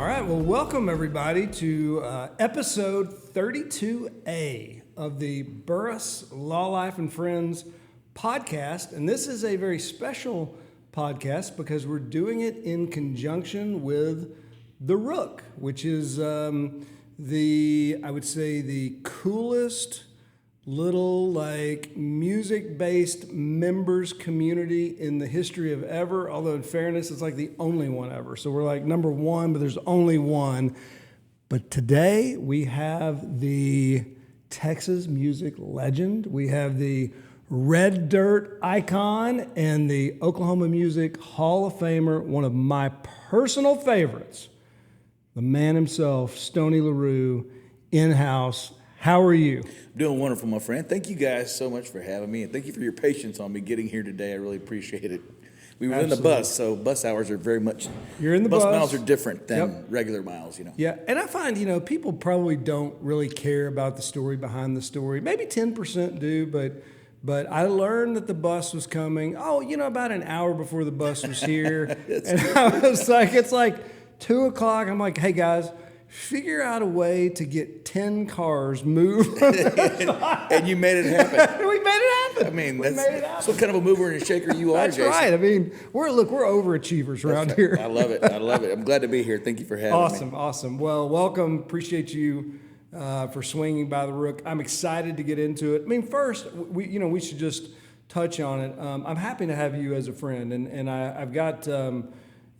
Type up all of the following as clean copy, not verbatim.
All right, well, welcome everybody to episode 32A of the Burress Law Life and Friends podcast. And this is a very special podcast because we're doing it in conjunction with the Rook, which is I would say the coolest little like music-based members community in the history of ever, although in fairness it's like the only one ever, so we're like number one, but there's only one. But today we have the Texas music legend, we have the Red Dirt icon, and the Oklahoma Music Hall of Famer, one of my personal favorites, the man himself, Stoney LaRue, in-house. How are you? I'm doing wonderful, my friend. Thank you guys so much for having me, and thank you for your patience on me getting here today. I really appreciate it. We were in the bus, so bus hours are very much... You're in the bus. Bus miles are different than regular miles, you know. Yeah, and I find, people probably don't really care about the story behind the story. Maybe 10% do, but I learned that the bus was coming, about an hour before the bus was here. And I was like, it's like 2 o'clock. I'm like, hey, guys, figure out a way to get 10 cars moved. And you made it happen. We made it happen. I mean, that's what kind of a mover and a shaker you are, That's Jason. right. I mean, we're overachievers around here. I love it. I'm glad to be here. Thank you for having me. Awesome. Well, welcome. Appreciate you for swinging by the Rook. I'm excited to get into it. I mean, first, we should just touch on it. I'm happy to have you as a friend, and I've got...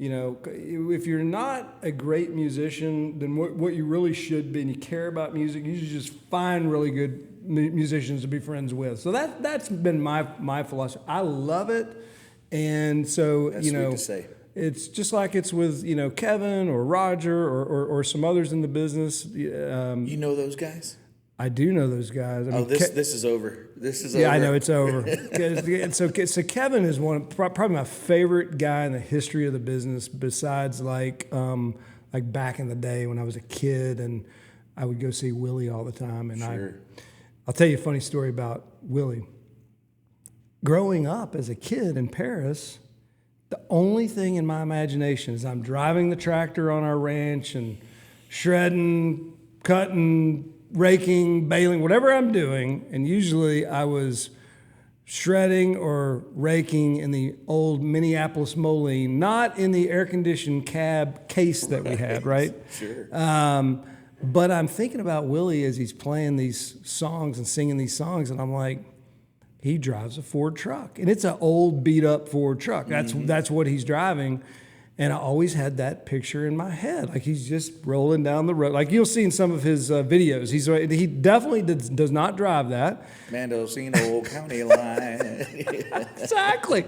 if you're not a great musician, then what you really should be, and you care about music, you should just find really good musicians to be friends with. So that's been my philosophy. I love it, and so that's sweet to say. It's just like it's with Kevin or Roger or some others in the business. You know those guys? I do know those guys. I mean, this is over. This is over. Yeah, I know it's over. So Kevin is probably my favorite guy in the history of the business. Besides, like back in the day when I was a kid and I would go see Willie all the time. And sure. I'll tell you a funny story about Willie. Growing up as a kid in Paris, the only thing in my imagination is I'm driving the tractor on our ranch and shredding, cutting, raking, baling, whatever I'm doing, and usually I was shredding or raking in the old Minneapolis Moline, not in the air-conditioned cab case that we had, right? Sure. But I'm thinking about Willie as he's playing these songs and singing these songs, and I'm like, he drives a Ford truck, and it's an old beat-up Ford truck. That's what he's driving. And I always had that picture in my head, like he's just rolling down the road. Like you'll see in some of his videos, he definitely does not drive that. Mendocino County line. Exactly.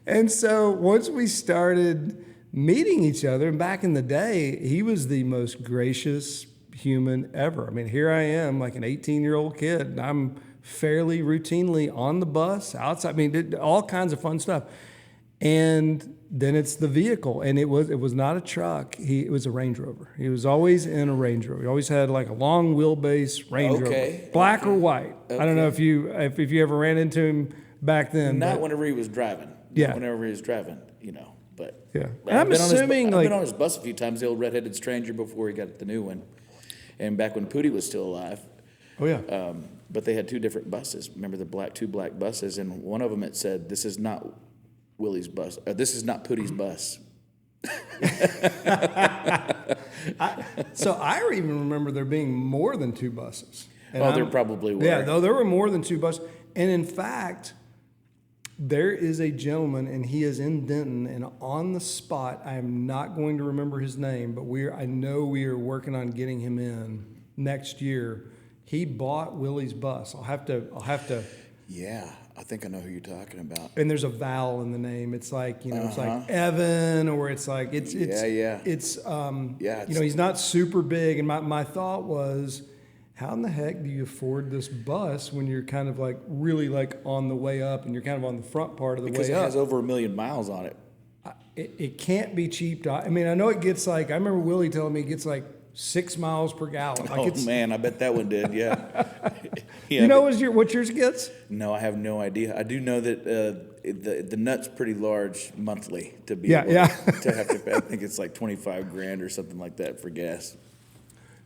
And so once we started meeting each other, and back in the day, he was the most gracious human ever. I mean, here I am, like an 18-year-old kid, and I'm fairly routinely on the bus, outside. I mean, did all kinds of fun stuff. And then it's the vehicle, and it was not a truck. It was a Range Rover. He was always in a Range Rover. He always had like a long wheelbase Range Rover, black or white. Okay. I don't know if you ever ran into him back then. Not whenever he was driving. Yeah, not whenever he was driving. But yeah. I'm assuming I've been on his bus a few times. The old redheaded stranger before he got the new one, and back when Pootie was still alive. Oh yeah. But they had two different buses. Remember the two black buses, and one of them it said, "This is not Willie's bus. This is not Pootie's bus." So I even remember there being more than two buses. And there probably were. Yeah, though there were more than two buses. And in fact, there is a gentleman, and he is in Denton, and on the spot, I am not going to remember his name, but I know we are working on getting him in next year. He bought Willie's bus. I'll have to. Yeah. I think I know who you're talking about. And there's a vowel in the name. It's like, it's like Evan, or it's like, it's he's not super big. And my thought was, how in the heck do you afford this bus when you're kind of like really like on the way up and you're kind of on the front part of the way up? Because it has over 1 million miles on it. It can't be cheap. I mean, I know it gets like, I remember Willie telling me it gets like 6 miles per gallon. Like man, I bet that one did. Yeah. Yeah, you know what yours gets? No, I have no idea. I do know that the nut's pretty large monthly to be Yeah, able yeah. to have to pay. I think it's like 25 grand or something like that for gas.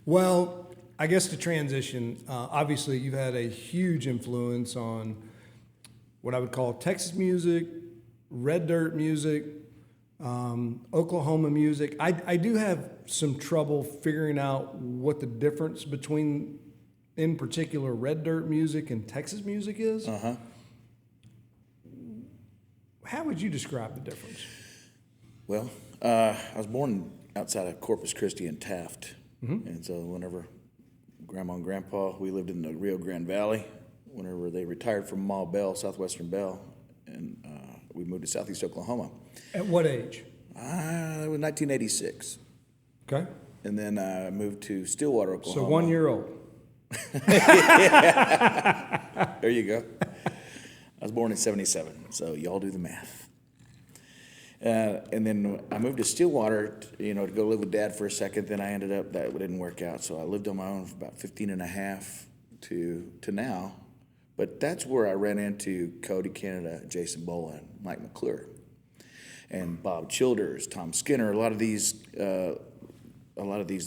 Well, I guess to transition, obviously you've had a huge influence on what I would call Texas music, red dirt music, Oklahoma music. I do have some trouble figuring out what the difference between, in particular, red dirt music and Texas music is. Uh-huh. How would you describe the difference? Well, I was born outside of Corpus Christi and Taft. Mm-hmm. And so whenever Grandma and Grandpa, we lived in the Rio Grande Valley. Whenever they retired from Ma Bell, Southwestern Bell, and we moved to Southeast Oklahoma. At what age? It was 1986. Okay. And then I moved to Stillwater, Oklahoma. So 1 year old. There you go. I was born in 77, so y'all do the math. And then I moved to Stillwater, to go live with Dad for a second. Then I ended up, that didn't work out. So I lived on my own for about 15 and a half to now. But that's where I ran into Cody Canada, Jason Boland, Mike McClure, and Bob Childers, Tom Skinner. A lot of these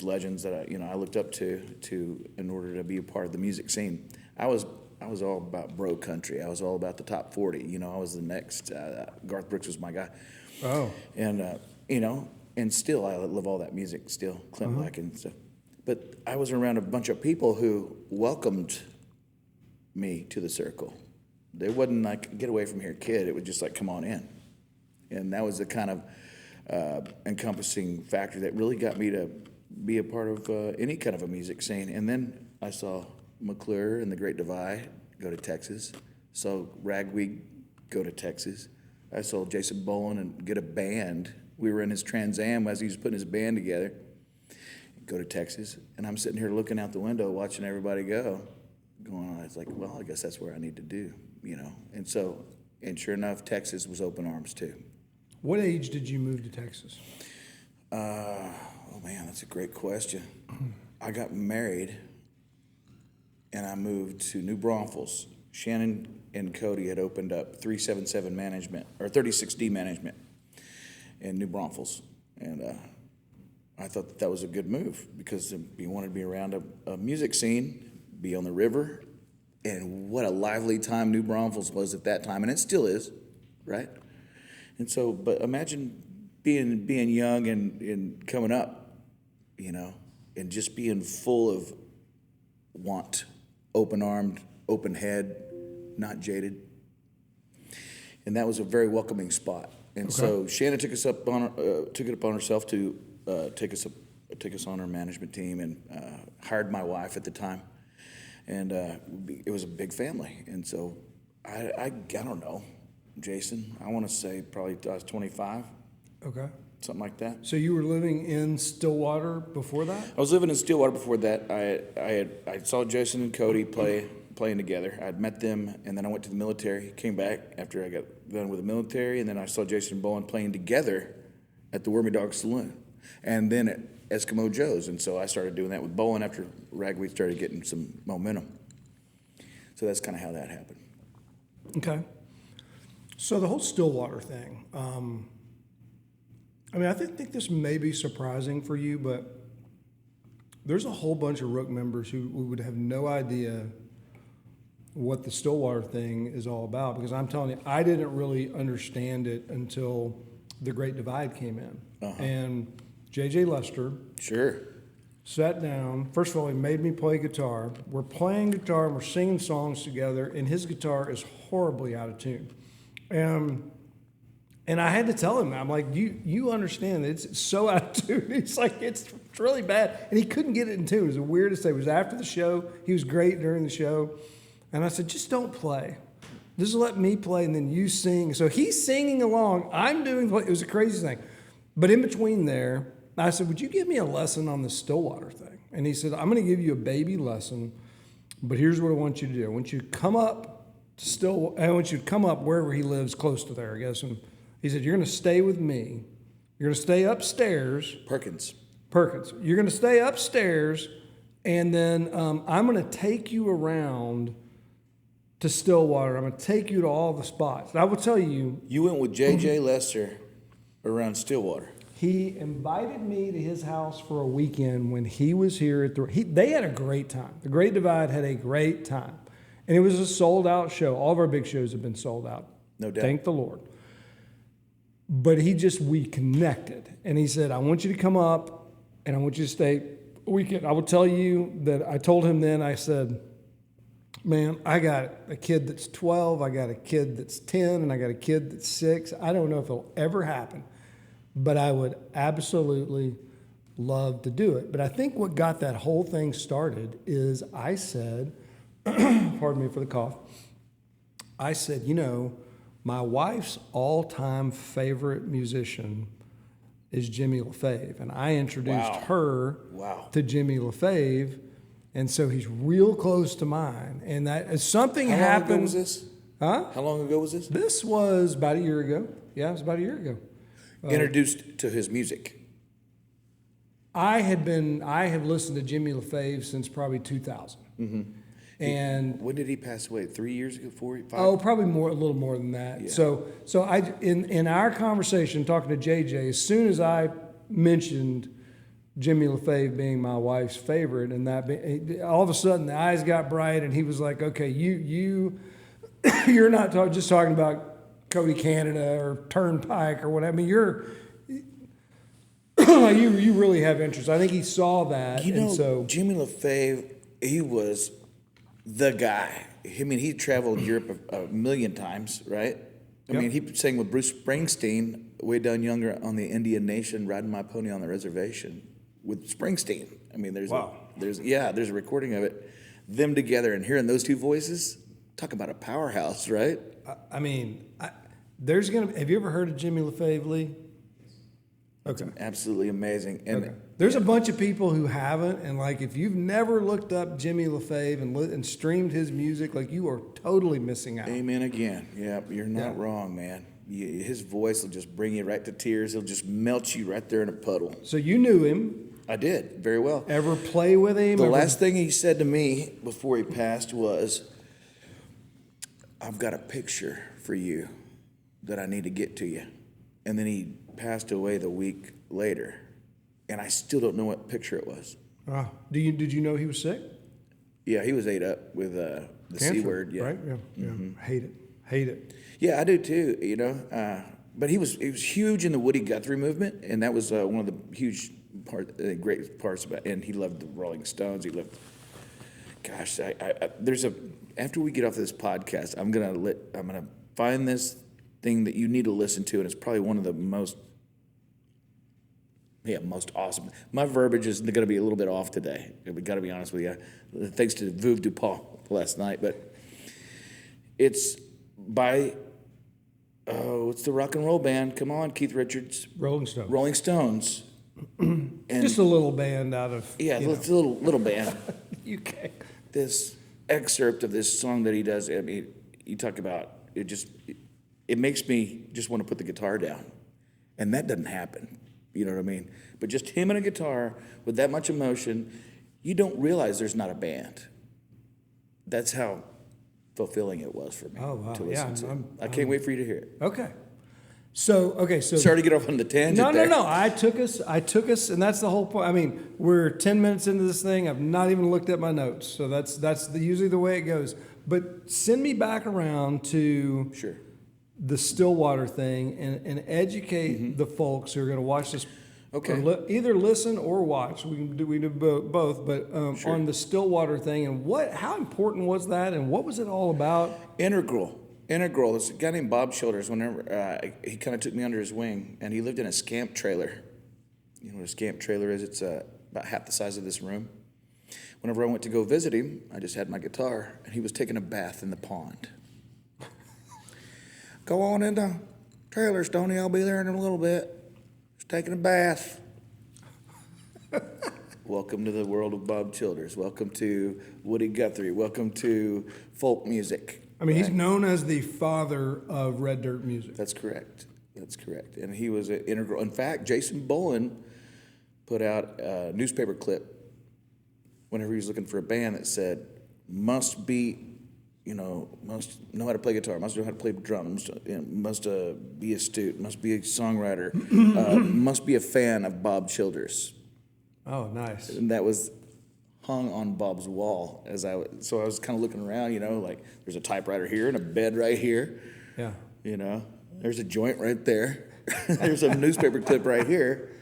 legends that I looked up to in order to be a part of the music scene. I was all about bro country. I was all about the top 40. I was the next. Garth Brooks was my guy. Oh. And and still I love all that music. Still Clint Black and stuff. But I was around a bunch of people who welcomed me to the circle. They wasn't like, get away from here, kid. It was just like, come on in. And that was the kind of encompassing factor that really got me to be a part of any kind of a music scene. And then I saw McClure and the Great Divide go to Texas. Saw Ragweed go to Texas. I saw Jason Boland and get a band. We were in his Trans Am as he was putting his band together. Go to Texas. And I'm sitting here looking out the window watching everybody go. Going on, it's like, well, I guess that's where I need to do, And so, and sure enough, Texas was open arms too. What age did you move to Texas? Oh man, that's a great question. I got married, and I moved to New Braunfels. Shannon and Cody had opened up 377 management or 36D management in New Braunfels, and I thought that was a good move because you wanted to be around a music scene. Be on the river, and what a lively time New Braunfels was at that time, and it still is, right? And so, but imagine being young and coming up, and just being full of want, open-armed, open head, not jaded, and that was a very welcoming spot. And so Shannon took it upon herself to take us on her management team and hired my wife at the time. And it was a big family. And so I don't know, Jason, I want to say probably I was 25. Okay. Something like that. So you were living in Stillwater before that? I was living in Stillwater before that. I saw Jason and Cody playing together. I'd met them, and then I went to the military, came back after I got done with the military, and then I saw Jason and Boland playing together at the Wormy Dog Saloon. And then at Eskimo Joe's, and so I started doing that with Bowen after Ragweed started getting some momentum. So that's kind of how that happened. Okay. So the whole Stillwater thing, I think this may be surprising for you, but there's a whole bunch of Rook members who would have no idea what the Stillwater thing is all about, because I'm telling you, I didn't really understand it until the Great Divide came in. And J.J. Lester sat down. First of all, he made me play guitar. We're playing guitar and we're singing songs together, and his guitar is horribly out of tune. And I had to tell him, I'm like, you understand that it's so out of tune. He's like, it's really bad. And he couldn't get it in tune. It was the weirdest thing. It was after the show. He was great during the show. And I said, just don't play. Just let me play and then you sing. So he's singing along. I'm doing, it was a crazy thing. But in between there, I said, would you give me a lesson on the Stillwater thing? And he said, I'm going to give you a baby lesson, but here's what I want you to do. I want you to come up to I want you to come up wherever he lives, close to there, I guess. And he said, you're going to stay with me. You're going to stay upstairs. Perkins. You're going to stay upstairs, and then I'm going to take you around to Stillwater. I'm going to take you to all the spots. And I will tell you, You went with J.J. Lester around Stillwater. he invited me to his house for a weekend when he was here. They had a great time. The Great Divide had a great time. And it was a sold-out show. All of our big shows have been sold out. No doubt. Thank the Lord. But we connected. And he said, I want you to come up, and I want you to stay a weekend. I will tell you that I told him then, I said, man, I got a kid that's 12, I got a kid that's 10, and I got a kid that's 6. I don't know if it'll ever happen, but I would absolutely love to do it. But I think what got that whole thing started is I said, pardon me for the cough, I said, my wife's all-time favorite musician is Jimmy LaFave. And I introduced her to Jimmy LaFave. And so he's real close to mine. And that something happened. How long ago was this? Huh? How long ago was this? This was about a year ago. Yeah, it was about a year ago. Introduced to his music. I have listened to Jimmy LaFave since probably 2000. Mm-hmm. And when did he pass away? 3 years ago? 4, 5? Oh, probably more, a little more than that. Yeah. So in our conversation talking to JJ, as soon as I mentioned Jimmy LaFave being my wife's favorite, and that all of a sudden the eyes got bright, and he was like, "Okay, you're not just talking about Cody Canada or Turnpike or whatever. I mean, you really have interest." I think he saw that, so Jimmy LaFave, he was the guy. I mean, he traveled Europe a million times, right? I mean, he sang with Bruce Springsteen way down younger on the Indian Nation, riding my pony on the reservation with Springsteen. I mean, there's a recording of it, them together, and hearing those two voices, talk about a powerhouse, right? I mean, have you ever heard of Jimmy LaFave, Lee? Okay. It's absolutely amazing. And there's a bunch of people who haven't, and if you've never looked up Jimmy LaFave and streamed his music, you are totally missing out. Amen again. Yeah, you're not wrong, man. His voice will just bring you right to tears. He'll just melt you right there in a puddle. So you knew him. I did, very well. Ever play with him? The last thing he said to me before he passed was, "I've got a picture for you that I need to get to you." And then he passed away the week later, and I still don't know what picture it was. Did you know he was sick? Yeah, he was ate up with the Cancer, C word. Yeah, right? Yeah, mm-hmm. Hate it. Yeah, I do too. But he was huge in the Woody Guthrie movement, and that was one of the great parts about. And he loved the Rolling Stones. He loved. Gosh, after we get off this podcast, I'm gonna find this thing that you need to listen to, and it's probably one of the most awesome. My verbiage is going to be a little bit off today. We got to be honest with you. Thanks to Veuve Dupont last night, but it's by it's the rock and roll band. Come on, Keith Richards. Rolling Stones. Rolling Stones. And just a little band out of it's a little band. UK. This excerpt of this song that he does. I mean, you talk about it. It makes me just want to put the guitar down, and that doesn't happen. You know what I mean? But just him and a guitar with that much emotion, you don't realize there's not a band. That's how fulfilling it was for me to listen to. I can't wait for you to hear it. Okay. So sorry to get off on the tangent. No. I took us, and that's the whole point. I mean, we're 10 minutes into this thing. I've not even looked at my notes, so that's usually the way it goes. But send me back around to the Stillwater thing and educate the folks who are going to watch this. Okay. Either listen or watch. We do both. But on the Stillwater thing, and how important was that, and what was it all about? Integral. There's a guy named Bob Shoulders. Whenever he kind of took me under his wing, and he lived in a scamp trailer. You know what a scamp trailer is? It's about half the size of this room. Whenever I went to go visit him, I just had my guitar, and he was taking a bath in the pond. Go on in the trailer, Stoney. I'll be there in a little bit. Just taking a bath. Welcome to the world of Bob Childers. Welcome to Woody Guthrie. Welcome to folk music. I mean, he's known as the father of red dirt music. That's correct. And he was an integral. In fact, Jason Bowen put out a newspaper clip whenever he was looking for a band that said, "Must be must know how to play guitar, must know how to play drums, must be astute, must be a songwriter, must be a fan of Bob Childers. Oh, nice. And that was hung on Bob's wall so I was kind of looking around, like there's a typewriter here and a bed right here. Yeah. There's a joint right there. There's a newspaper clip right here.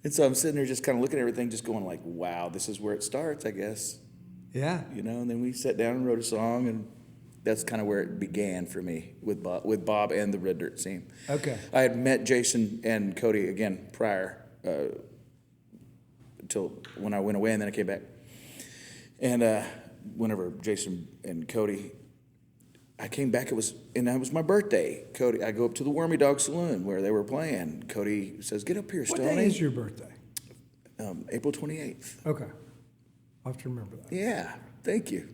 And so I'm sitting there just kind of looking at everything, just going like, wow, this is where it starts, I guess. Yeah. And then we sat down and wrote a song, and that's kind of where it began for me with Bob and the Red Dirt Scene. Okay. I had met Jason and Cody again prior, until when I went away, and then I came back. And whenever Jason and Cody, I came back, it was my birthday. Cody, I go up to the Wormy Dog Saloon where they were playing. Cody says, "Get up here, Stoney." What day is your birthday? April 28th. Okay. I'll have to remember that. Yeah, thank you.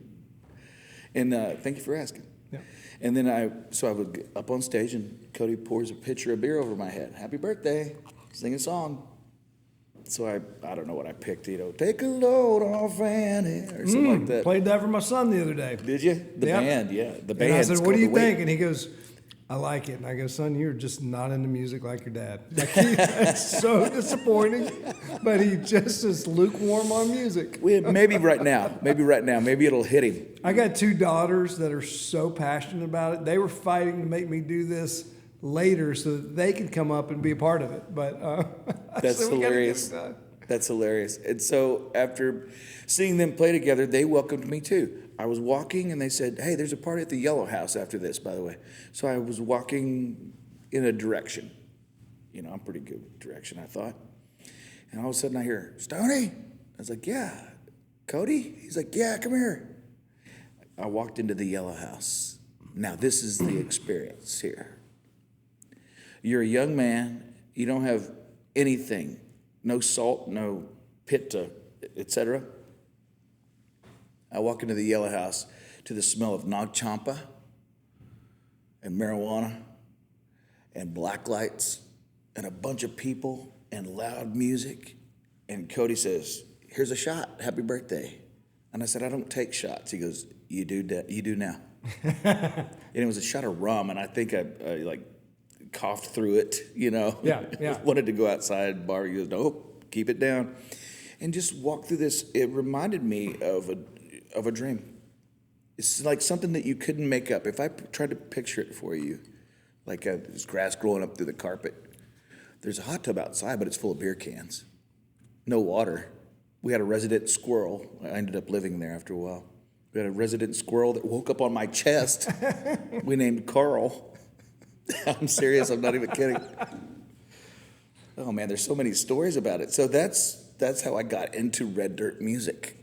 And thank you for asking. Yeah. And then I would get up on stage, and Cody pours a pitcher of beer over my head. "Happy birthday," sing a song. So I don't know what I picked, "Take a load off Annie," or something like that. Played that for my son the other day. Did you? The band, yeah. The band. And I said, "What do you think?" And he goes, "I like it." And I go, "Son, you're just not into music like your dad." Like it's so disappointing, but he just is lukewarm on music. Maybe right now. Maybe it'll hit him. I got 2 daughters that are so passionate about it. They were fighting to make me do this later so that they could come up and be a part of it. But that's hilarious. That's hilarious. And so after seeing them play together, they welcomed me too. I was walking, and they said, "Hey, there's a party at the Yellow House after this, by the way." So I was walking in a direction. I'm pretty good with direction, I thought. And all of a sudden I hear, "Stoney?" I was like, "Yeah." "Cody?" He's like, "Yeah, come here." I walked into the Yellow House. Now, this is the experience here. You're a young man. You don't have anything. No salt, no pit, etc. I walk into the Yellow House to the smell of Nag Champa and marijuana and black lights and a bunch of people and loud music. And Cody says, "Here's a shot. Happy birthday." And I said, "I don't take shots." He goes, You do now." And it was a shot of rum, and I think I coughed through it, Yeah. Wanted to go outside, bar. He goes, "No, keep it down." And just walk through this. It reminded me of a dream. It's like something that you couldn't make up. If I tried to picture it for you, like there's grass growing up through the carpet. There's a hot tub outside, but it's full of beer cans. No water. We had a resident squirrel. I ended up living there after a while. We had a resident squirrel that woke up on my chest. We named Carl. I'm serious. I'm not even kidding. Oh, man, there's so many stories about it. So that's how I got into Red Dirt music.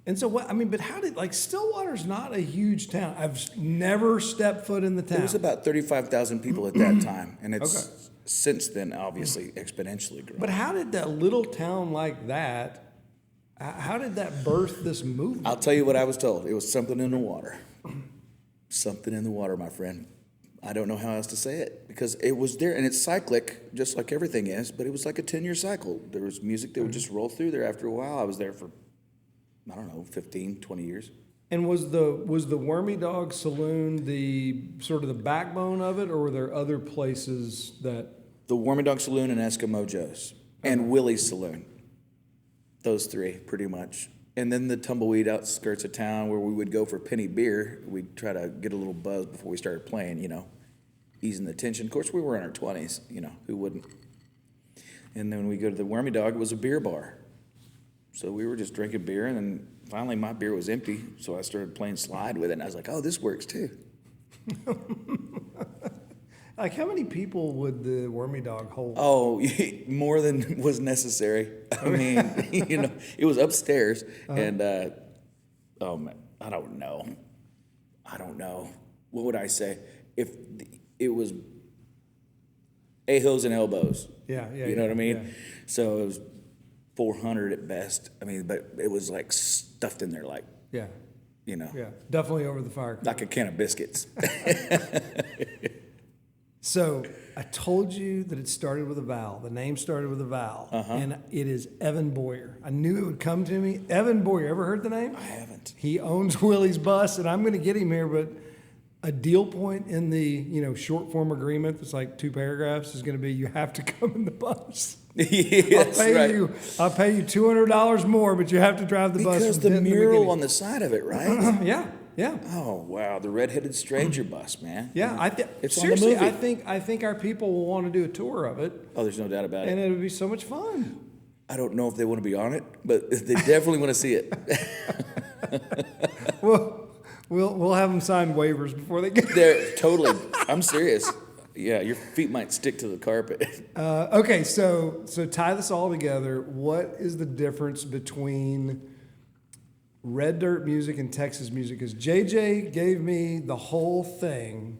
And so but how Stillwater's not a huge town. I've never stepped foot in the town. It was about 35,000 people at that time, and it's since then obviously exponentially grown. But how did that little town like that, how did that birth this movement? I'll tell you what I was told. It was something in the water. Something in the water, my friend. I don't know how else to say it, because it was there, and it's cyclic, just like everything is, but it was like a 10-year cycle. There was music that would just roll through there after a while. I was there for, 15, 20 years. And was the Wormy Dog Saloon the sort of the backbone of it, or were there other places that? The Wormy Dog Saloon and Eskimo Joe's, and Willie's Saloon. Those 3, pretty much. And then the tumbleweed outskirts of town where we would go for penny beer. We'd try to get a little buzz before we started playing, easing the tension. Of course, we were in our 20s, who wouldn't? And then when we go to the Wormy Dog, it was a beer bar. So we were just drinking beer, and then finally my beer was empty, so I started playing slide with it, and I was like, "Oh, this works too." Like, how many people would the Wormy Dog hold? Oh, more than was necessary. I mean, it was upstairs, and oh man, I don't know. What would I say? If it was a-holes and elbows. Yeah. You know what I mean? Yeah. So it was 400 at best. I mean, but it was like stuffed in there, like, Yeah, definitely over the fire. like a can of biscuits. So I told you that it started with a vowel. The name started with a vowel. And it is Evan Boyer. I knew it would come to me. Evan Boyer, ever heard the name? I haven't. He owns Willie's Bus, and I'm going to get him here, but a deal point in the short form agreement that's like 2 paragraphs is going to be you have to come in the bus. Yes, I'll pay you $200 more, but you have to drive the bus. Because the mural on the side of it, right? Yeah. Oh wow, the redheaded stranger bus, man. Yeah, it's seriously, on the movie. I think our people will want to do a tour of it. Oh, there's no doubt about And it. it would be so much fun. I don't know if they want to be on it, but they definitely want to see it. Well, we'll have them sign waivers before they get They're totally. I'm serious. Yeah, your feet might stick to the carpet. Okay, so tie this all together. What is the difference between Red Dirt music and Texas music? Because JJ gave me the whole thing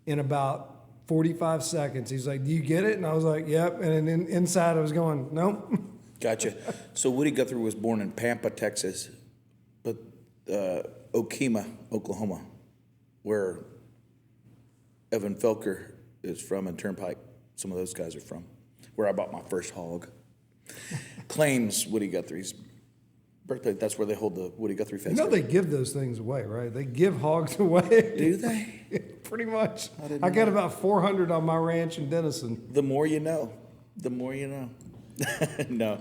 in about 45 seconds. He's like, "Do you get it?" And I was like, "Yep." And then inside I was going, "Nope." Gotcha. So Woody Guthrie was born in Pampa, Texas, but Okemah, Oklahoma, where Evan Felker is from, and Turnpike, some of those guys are from, where I bought my first hog. Claims Woody Guthrie's birthday. That's where they hold the Woody Guthrie You Festival. know they give those things away, right? They give hogs away. Do they? Pretty much. didn't I got know. about 400 on my ranch in Denison. The more you know. The more you know. No.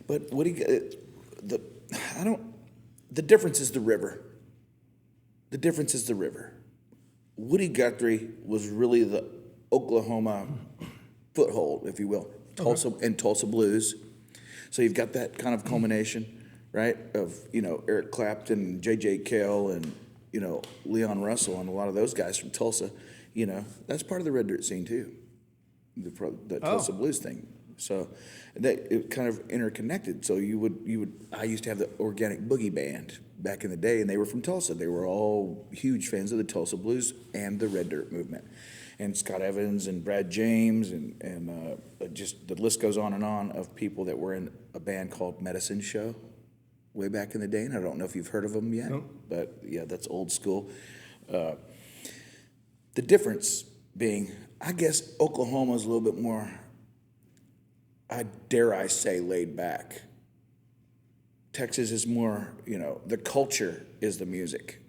But Woody, the difference is the river. The difference is the river. Woody Guthrie was really the Oklahoma foothold, if you will, Tulsa blues. So you've got that kind of culmination, right, of Eric Clapton, J.J. Cale, and Leon Russell, and a lot of those guys from Tulsa. That's part of the Red Dirt scene too, the Tulsa blues thing. So it kind of interconnected. So I used to have the Organic Boogie Band back in the day, and they were from Tulsa. They were all huge fans of the Tulsa blues and the Red Dirt movement. And Scott Evans and Brad James and just the list goes on and on of people that were in a band called Medicine Show way back in the day. And I don't know if you've heard of them yet, but yeah, that's old school. The difference being, I guess Oklahoma's a little bit more, dare I say, laid back. Texas is more, the culture is the music.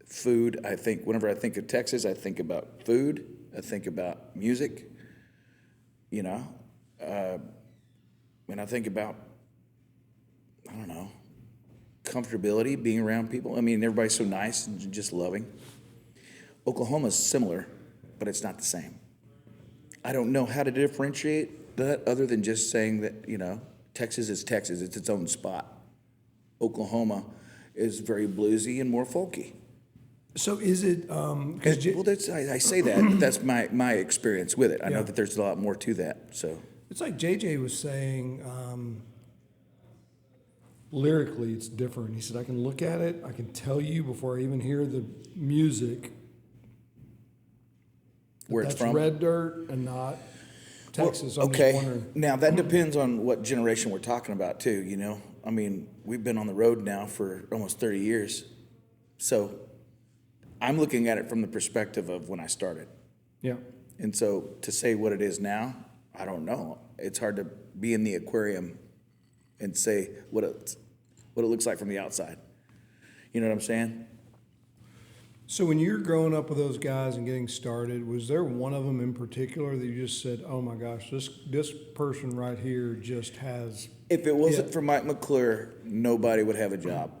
Food, I think, whenever I think of Texas, I think about food. I think about music, and I think about, I don't know, comfortability, being around people. I mean, everybody's so nice and just loving. Oklahoma's similar, but it's not the same. I don't know how to differentiate that other than just saying that, Texas is Texas. It's its own spot. Oklahoma is very bluesy and more folky. So is it? I say that, but that's my experience with it. I know that there's a lot more to that. So It's like JJ was saying. Lyrically, it's different. He said, "I can look at it. I can tell you before I even hear the music where it's that's from, Red Dirt and not Texas." Well, I'm okay. just wondering. Now that depends on what generation we're talking about too. I mean, we've been on the road now for almost 30 years, so I'm looking at it from the perspective of when I started. Yeah. And so to say what it is now, I don't know. It's hard to be in the aquarium and say what it looks like from the outside. You know what I'm saying? So when you're growing up with those guys and getting started, was there one of them in particular that you just said, "Oh my gosh, this person right here just has"? If it wasn't for Mike McClure, nobody would have a job.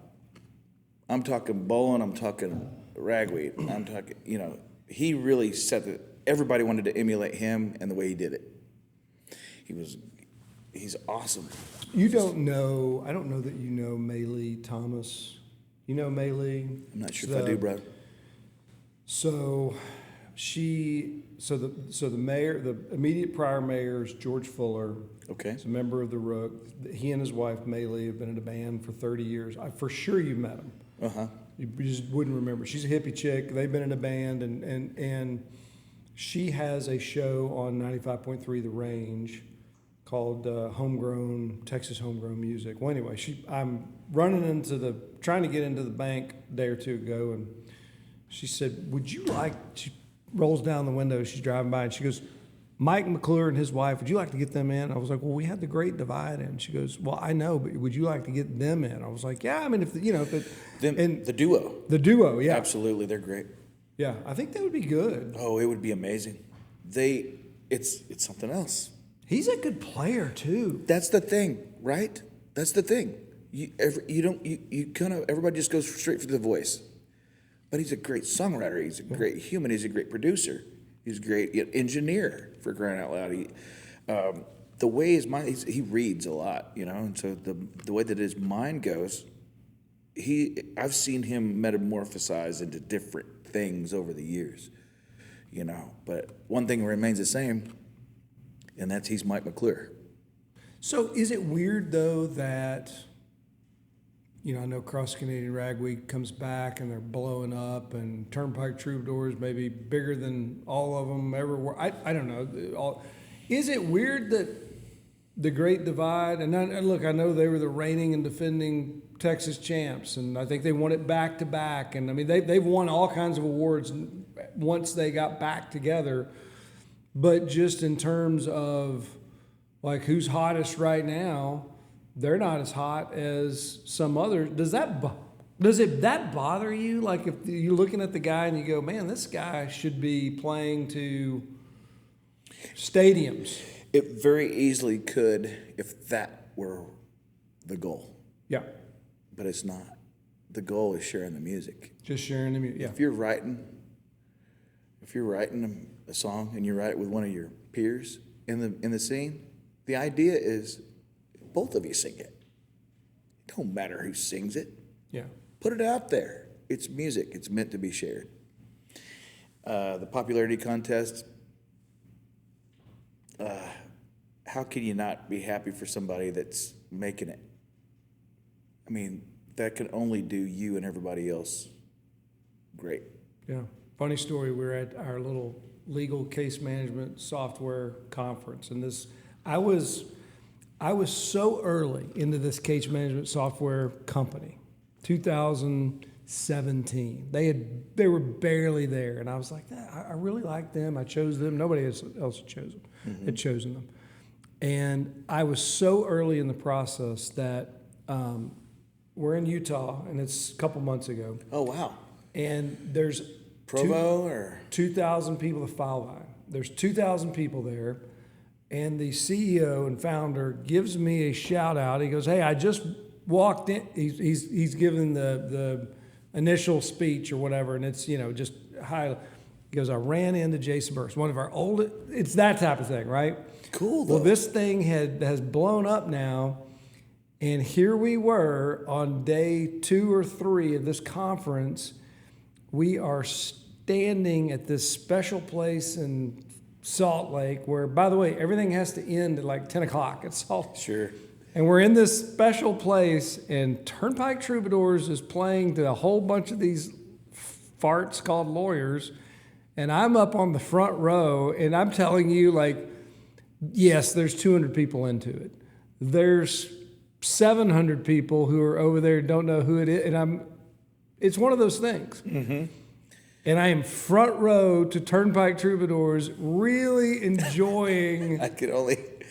I'm talking bowling, I'm talking ragweed, I'm talking, he really set everybody wanted to emulate him and the way he did it. He's awesome. You don't know, I don't know that you know Maylee Thomas. You know Maylee? I'm not sure if I do, bro. So the mayor, the immediate prior mayor is George Fuller. Okay. He's a member of the Rook. He and his wife Maylee have been in a band for 30 years. For sure you've met him. Uh-huh. You just wouldn't remember. She's a hippie chick. They've been in a band, and she has a show on 95.3 The Range called Texas Homegrown Music. Well, anyway, I'm trying to get into the bank a day or two ago, and she said, "Would you like to rolls down the window. She's driving by and she goes, Mike McClure and his wife, would you like to get them in? I was like, well, we had the Great Divide in. She goes, well, I know, but would you like to get them in? I was like, yeah, I mean, The duo. The duo, yeah. Absolutely, they're great. Yeah, I think that would be good. Oh, it would be amazing. It's something else. He's a good player too. That's the thing, right? That's the thing. Everybody just goes straight for the voice. But he's a great songwriter. He's a great human. He's a great producer. He's a great engineer, for crying out loud. The way his mind, he reads a lot, and so the way that his mind goes, I've seen him metamorphosize into different things over the years, But one thing remains the same, and that's he's Mike McClure. So is it weird though that, I know Cross Canadian Rag Week comes back and they're blowing up, and Turnpike Troubadours maybe bigger than all of them ever were. I don't know. Is it weird that the Great Divide, and look, I know they were the reigning and defending Texas champs, and I think they won it back to back, and I mean they've won all kinds of awards once they got back together. But just in terms of like who's hottest right now, they're not as hot as some others. Does that bother you? Like if you're looking at the guy and you go, man, this guy should be playing to stadiums. It very easily could if that were the goal. Yeah. But it's not. The goal is sharing the music. Just sharing the music, yeah. If you're writing a song and you write it with one of your peers in the scene, the idea is both of you sing it. It don't matter who sings it. Yeah. Put it out there. It's music. It's meant to be shared. The popularity contest, how can you not be happy for somebody that's making it? I mean, that can only do you and everybody else great. Yeah. Funny story, we were at our little legal case management software conference, and I was so early into this case management software company, 2017. They were barely there, and I was like, I really like them. I chose them. Nobody else had chosen them. And I was so early in the process that we're in Utah, and it's a couple months ago. Oh, wow. And there's Provo or 2,000 people to file line. There's 2,000 people there, and the CEO and founder gives me a shout out. He goes, "Hey, I just walked in." He's giving the initial speech or whatever, and it's just high. He goes, "I ran into Jason Burress, one of our oldest." It's that type of thing, right? Cool. Though. Well, this thing has blown up now, and here we were on day 2 or 3 of this conference. We are standing at this special place in Salt Lake where, by the way, everything has to end at like 10 o'clock at Salt. Sure. And we're in this special place, and Turnpike Troubadours is playing to a whole bunch of these farts called lawyers. And I'm up on the front row, and I'm telling you, like, yes, there's 200 people into it. There's 700 people who are over there and don't know who it is. And it's one of those things. Mm-hmm. And I am front row to Turnpike Troubadours, really enjoying.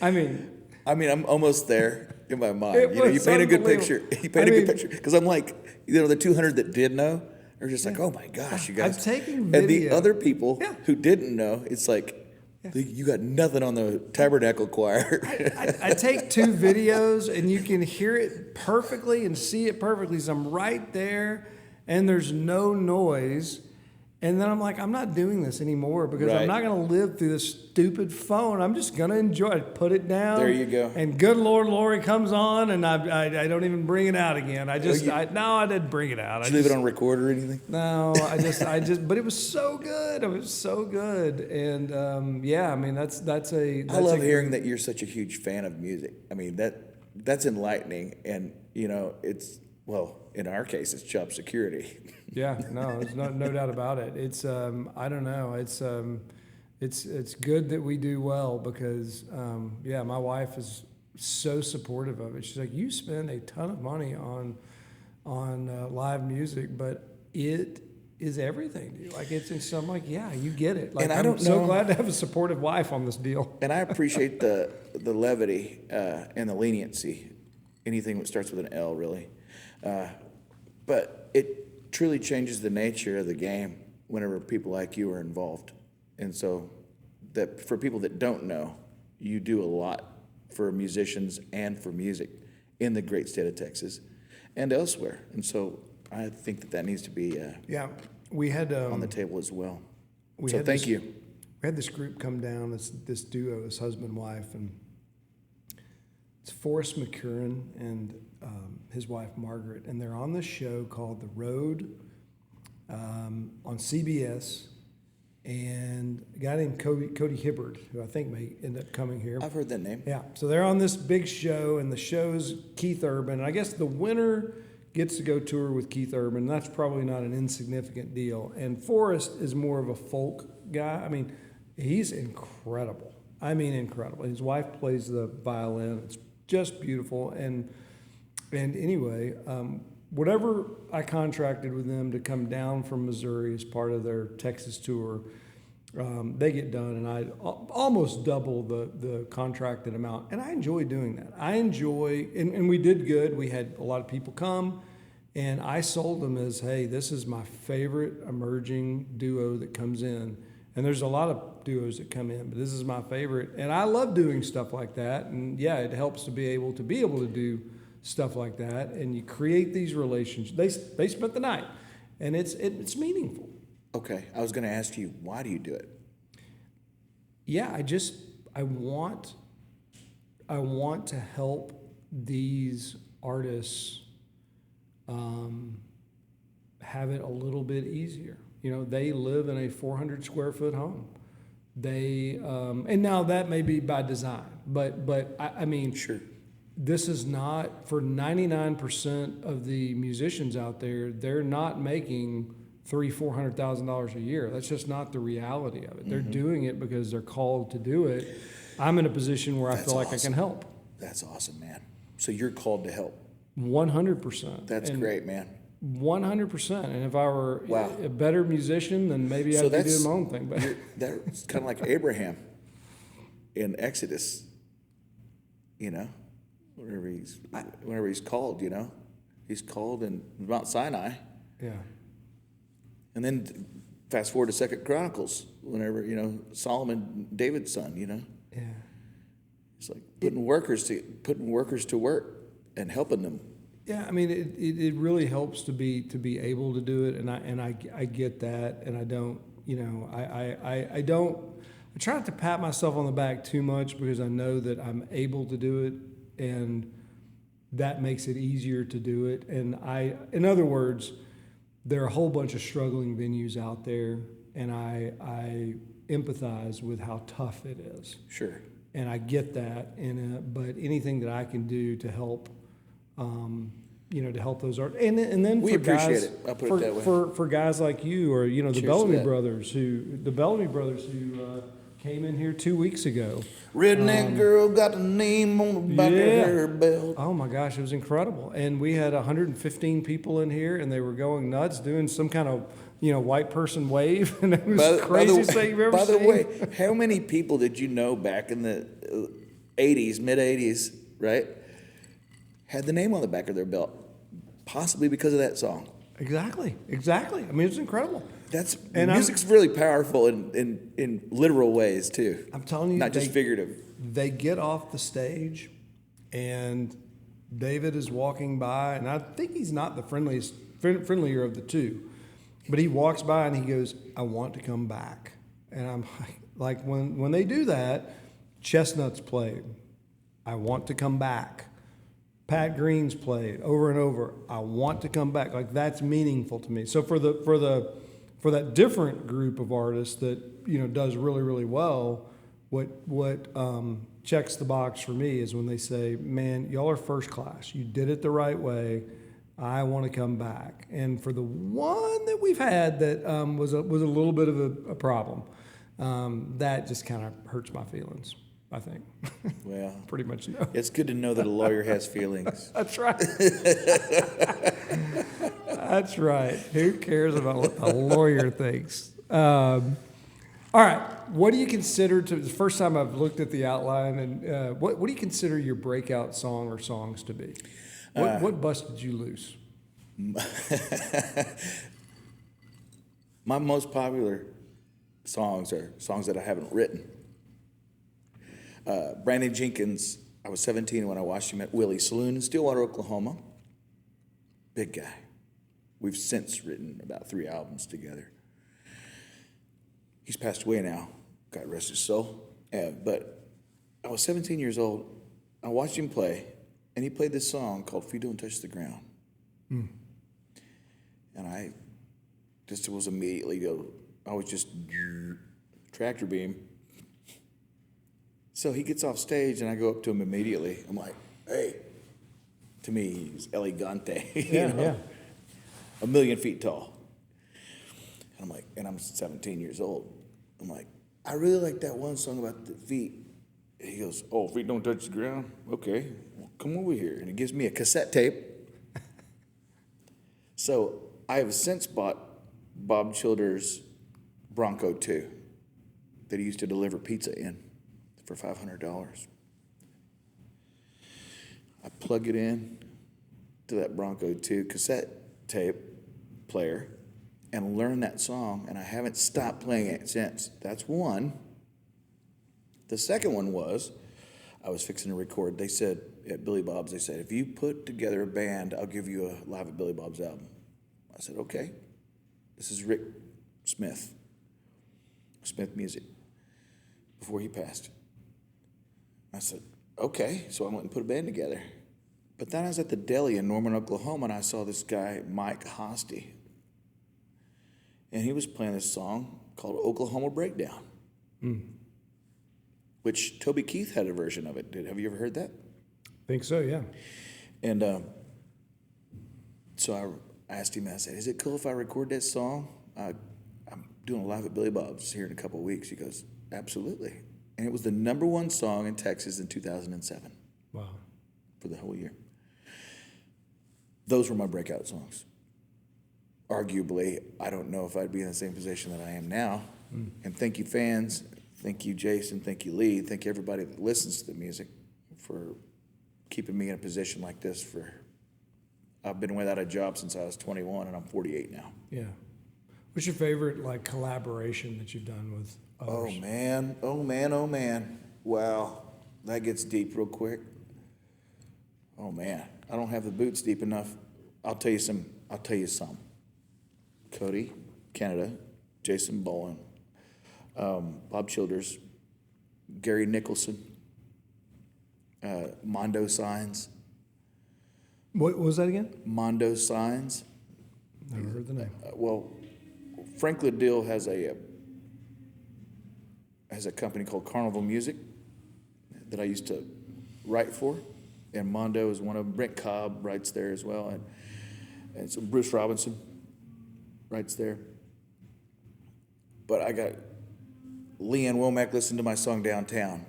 I'm almost there in my mind. You paint a good picture. Good picture. Because I'm like, the 200 that did know are just like, oh my gosh, you guys. I'm taking video. And the other people who didn't know, it's like, you got nothing on the Tabernacle Choir. I take 2 videos, and you can hear it perfectly and see it perfectly. So I'm right there, and there's no noise. And then I'm like, I'm not doing this anymore because I'm not going to live through this stupid phone. I'm just going to enjoy it. Put it down. There you go. And good Lord, Lori comes on, and I don't even bring it out again. I didn't bring it out. Did you leave it on record or anything? No, but it was so good. It was so good. And I love hearing that you're such a huge fan of music. I mean, that's enlightening. And, it's, well, in our case, it's job security. Yeah, no, there's no doubt about it. It's I don't know. It's good that we do well because my wife is so supportive of it. She's like, you spend a ton of money on live music, but it is everything to you. Like so I'm like, yeah, you get it. Like, And I I'm don't so know- glad to have a supportive wife on this deal. And I appreciate the levity and the leniency. Anything that starts with an L, really. But it truly changes the nature of the game whenever people like you are involved. And so that for people that don't know, you do a lot for musicians and for music in the great state of Texas and elsewhere. And so I think that needs to be Yeah, we had on the table as well. we So had thank this- you. We had this group come down, this duo, this husband and wife, and it's Forrest McCurran and his wife Margaret, and they're on this show called The Road on CBS, and a guy named Cody Hibbard, who I think may end up coming here. I've heard that name. Yeah, so they're on this big show, and the show's Keith Urban. I guess the winner gets to go tour with Keith Urban. That's probably not an insignificant deal. And Forrest is more of a folk guy. I mean, he's incredible. I mean, incredible. His wife plays the violin. It's just beautiful. And anyway, whatever I contracted with them to come down from Missouri as part of their Texas tour, they get done, and I almost double the contracted amount. And I enjoy doing that. I enjoy, and we did good. We had a lot of people come, and I sold them as, hey, this is my favorite emerging duo that comes in. And there's a lot of duos that come in, but this is my favorite. And I love doing stuff like that. And yeah, it helps to be able to do stuff like that. And you create these relationships. They spent the night, and it's meaningful. Okay, I was going to ask you, why do you do it? Yeah, I want to help these artists have it a little bit easier. You know, they live in a 400 square foot home. They and now that may be by design, but I mean, Sure. This is not for 99% of the musicians out there. They're not making $300,000-$400,000 a year. That's just not the reality of it. They're doing it because they're called to do it. I'm in a position where I That's feel like I awesome. can help. That's awesome, man. So you're called to help. 100%. That's great, man. 100%. And if I were Wow. a better musician, then maybe So I'd be that's- doing my own thing. But That's kind of like Abraham in Exodus, you know, whenever he's called, you know, he's called in Mount Sinai, yeah, and then fast forward to Second Chronicles, whenever, you know, Solomon, David's son, you know, yeah. it's like putting workers to work and helping them. Yeah, I mean, it really helps to be able to do it, and I get that, and I don't, you know, I try not to pat myself on the back too much because I know that I'm able to do it, and that makes it easier to do it. And in other words, there are a whole bunch of struggling venues out there, and I empathize with how tough it is. Sure. And I get that, but anything that I can do to help, you know, to help those artists, and then We for appreciate guys, it. I'll put it that way. For guys like you, or you know, the Cheers to Bellamy that. brothers who came in here 2 weeks ago. Redneck girl got the name on the back yeah. of her belt. Oh my gosh, it was incredible, and we had 115 people in here, and they were going nuts, doing some kind of, you know, white person wave, and it was the craziest thing you've ever By seen. the way, how many people did you know back in the 80s, mid-80s, right, had the name on the back of their belt, possibly because of that song? Exactly. I mean, it's incredible. And Music's really powerful in literal ways too. I'm telling you, not just figurative. They get off the stage, and David is walking by, and I think he's not the friendlier of the two, but he walks by and he goes, "I want to come back." And I'm like, when they do that, Chestnuts played, "I want to come back." Pat Green's played over and over, "I want to come back." Like, that's meaningful to me. So for that different group of artists that, you know, does really, really well, what checks the box for me is when they say, "Man, y'all are first class. You did it the right way. I want to come back." And for the one that we've had that was a little bit of a problem, that just kind of hurts my feelings, I think. Well, Pretty much no. it's good to know that a lawyer has feelings. That's right. That's right. Who cares about what the lawyer thinks? All right. What do you consider the first time I've looked at the outline, and what do you consider your breakout song or songs to be? What busted you loose? My most popular songs are songs that I haven't written. Brandon Jenkins, I was 17 when I watched him at Willie's Saloon in Stillwater, Oklahoma. Big guy. We've since written about 3 albums together. He's passed away now, God rest his soul. But I was 17 years old. I watched him play, and he played this song called Feet Don't Touch the Ground. And I just was immediately I was just tractor beam. So he gets off stage, and I go up to him immediately. I'm like, hey. To me, he's elegante, Yeah. 1,000,000 feet tall. And I'm like, and I'm 17 years old. I'm like, I really like that one song about the feet. And he goes, oh, feet don't touch the ground? Okay, well, come over here. And he gives me a cassette tape. So I have since bought Bob Childers' Bronco 2 that he used to deliver pizza in for $500. I plug it in to that Bronco 2 cassette tape player and learn that song, and I haven't stopped playing it since. That's one. The second one was, I was fixing to record. They said, at Billy Bob's, they said, if you put together a band, I'll give you a Live at Billy Bob's album. I said, okay. This is Rick Smith Music, before he passed. I said, okay. So I went and put a band together. But then I was at the deli in Norman, Oklahoma, and I saw this guy, Mike Hosty. And he was playing this song called Oklahoma Breakdown, which Toby Keith had a version of it. Have you ever heard that? Think so, yeah. And so I asked him, I said, is it cool if I record that song? I'm doing a Live at Billy Bob's here in a couple of weeks. He goes, absolutely. And it was the #1 song in Texas in 2007. Wow. For the whole year. Those were my breakout songs. Arguably, I don't know if I'd be in the same position that I am now. And thank you, fans. Thank you, Jason. Thank you, Lee. Thank you, everybody that listens to the music for keeping me in a position like this. I've been without a job since I was 21, and I'm 48 now. Yeah. What's your favorite collaboration that you've done with others? Oh man. Wow, that gets deep real quick. Oh man, I don't have the boots deep enough. I'll tell you some. Cody, Canada, Jason Bowen, Bob Childers, Gary Nicholson, Mondo Signs. What was that again? Mondo Signs. Never heard the name. Well, Frank Liddell has a company called Carnival Music that I used to write for, and Mondo is one of them. Brent Cobb writes there as well, and so Bruce Robinson writes there. But I got Leanne Womack listened to my song Downtown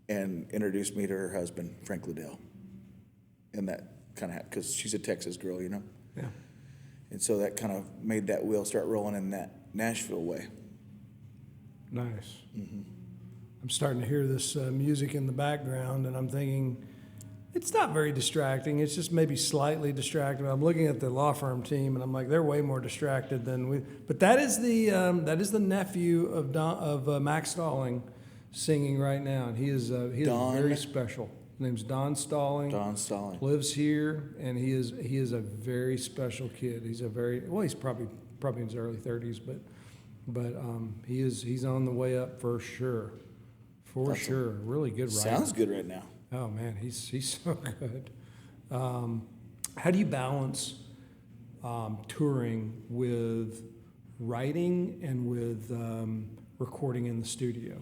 and introduced me to her husband, Frank Liddell. And that kind of, because she's a Texas girl, you know? Yeah. And so that kind of made that wheel start rolling in that Nashville way. Nice. Mm-hmm. I'm starting to hear this music in the background, and I'm thinking, it's not very distracting. It's just maybe slightly distracting. I'm looking at the law firm team, and I'm like, they're way more distracted than we. But that is the nephew of Max Stalling singing right now, and he is very special. His name's Don Stalling. Don Stalling lives here, and he is a very special kid. He's he's probably in his early 30s, but he's on the way up for sure. Really good writer. Sounds good right now. Oh man, he's so good. How do you balance touring with writing and with recording in the studio?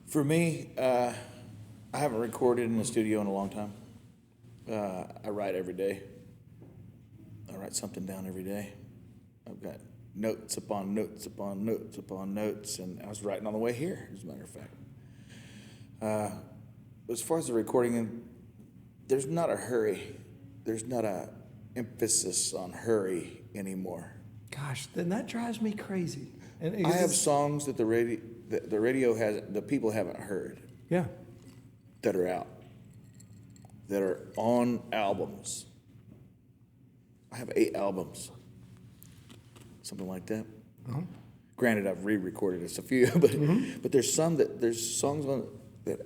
For me, I haven't recorded in the studio in a long time. I write every day. I write something down every day. I've got notes upon notes upon notes upon notes, and I was writing on the way here, as a matter of fact. As far as the recording, there's not a hurry. There's not a emphasis on hurry anymore. Gosh, then that drives me crazy. And I have songs that the radio has, the people haven't heard. Yeah. That are out, that are on albums. I have 8 albums, something like that. Uh-huh. Granted, I've re-recorded a few, but there's songs on that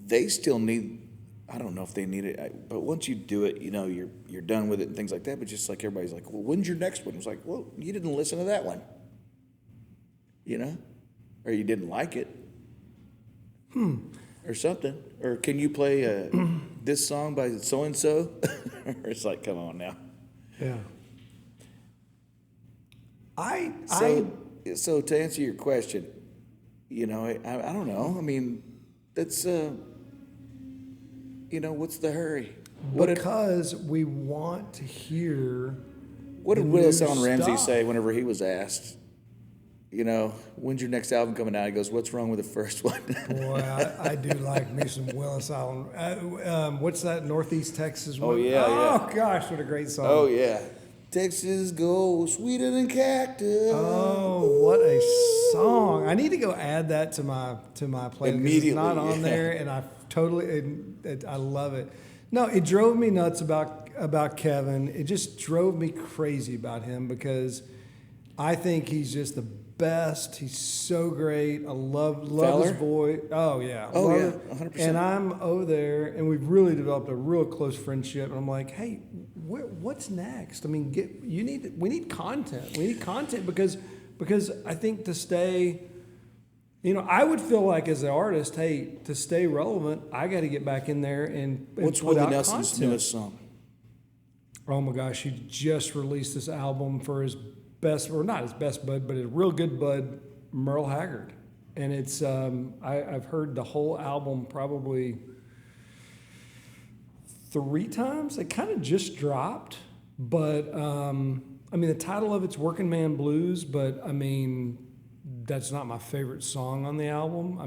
they still need. I don't know if they need it, but once you do it, you're done with it and things like that. But just like everybody's like, well, when's your next one? It's like, well, you didn't listen to that one, or you didn't like it. Or something. Or can you play this song by so-and-so? It's like, come on now. Yeah. So to answer your question, I don't know. I mean, that's, what's the hurry? Because we want to hear What did Willis Allen Ramsey say whenever he was asked? When's your next album coming out? He goes, what's wrong with the first one? Boy, I do like me some Willis Allen. What's that, Northeast Texas one? Oh, yeah. Oh, gosh, what a great song. Oh, yeah. Texas gold, sweeter than cactus. Oh, what a song. I need to go add that to my playlist. Immediately, it's not on there, and I love it. No, it drove me nuts about Kevin. It just drove me crazy about him because I think he's just the best. He's so great. I love his voice. Oh yeah. Oh yeah. It. 100%. And I'm over there, and we've really developed a real close friendship. And I'm like, hey, what's next? I mean, we need content. We need content because I think to stay, I would feel like as an artist, hey, to stay relevant, I got to get back in there and what's put Willie out Nelson's content. newest song? Oh my gosh, he just released this album for his best, or not his best bud, but a real good bud, Merle Haggard. And it's, I've heard the whole album probably 3 times. It kind of just dropped, but the title of it's Working Man Blues, but that's not my favorite song on the album. I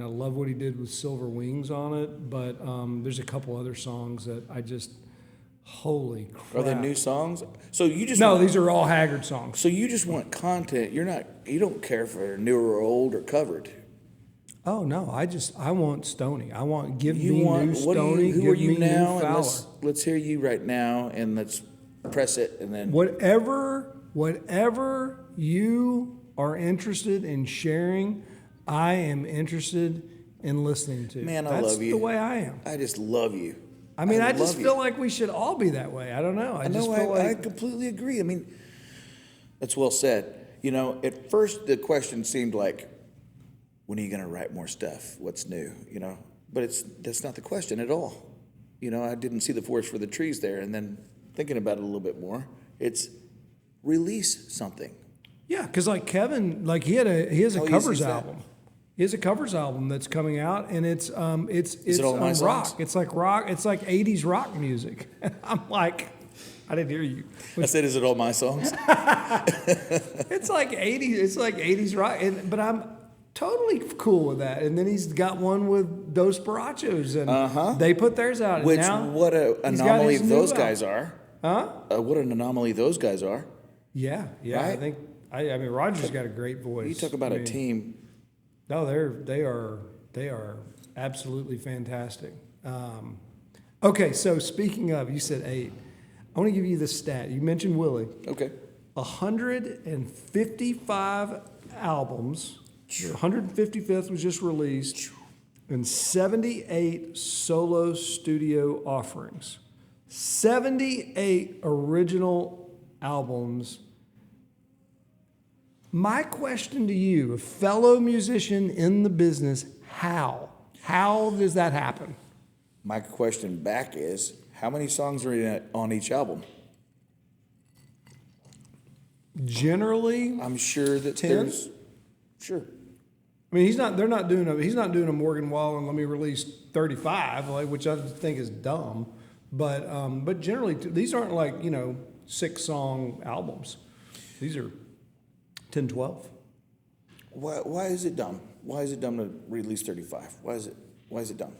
love what he did with Silver Wings on it, but there's a couple other songs that I just, holy crap. Are they new songs? So you just these are all Haggard songs. So you just want content. You don't care if they're new or old or covered. Oh no, I want Stoney. I want new Stoney. Who give are you me now? New And Fowler. let's hear you right now, and let's press it, and then whatever you are interested in sharing, I am interested in listening to. Man, That's love you. the way I am. I just love you. I just feel like we should all be that way. I don't know. I completely agree. That's well said. At first the question seemed like, when are you going to write more stuff? What's new? But that's not the question at all. I didn't see the forest for the trees there. And then thinking about it a little bit more, it's release something. Yeah, because like Kevin, like he has a covers album. He has a covers album that's coming out, and it's it all my rock. songs? It's like rock. It's like 80s rock music. I'm like, I didn't hear you. I said, is it all my songs? It's like 80s. It's like 80s rock. But I'm totally cool with that. And then he's got one with Dos Barachos, and they put theirs out. Which, and now what an anomaly those guys album. are. Huh? What an anomaly those guys are. Yeah. Right? I think. Roger's got a great voice. You talk about a team. No, they are absolutely fantastic. Okay, so speaking of, you said 8. I want to give you the stat. You mentioned Willie. Okay. 155 albums. The 155th was just released, and 78 solo studio offerings. 78 original albums. My question to you, a fellow musician in the business, how? How does that happen? My question back is, how many songs are on each album? Generally, I'm sure that 10? there's... Sure. He's not doing a Morgan Wallen, let me release 35, which I think is dumb. But generally, these aren't like, 6-song albums. These are 10, 12. Why is it dumb? Why is it dumb to release 35? Why is it dumb?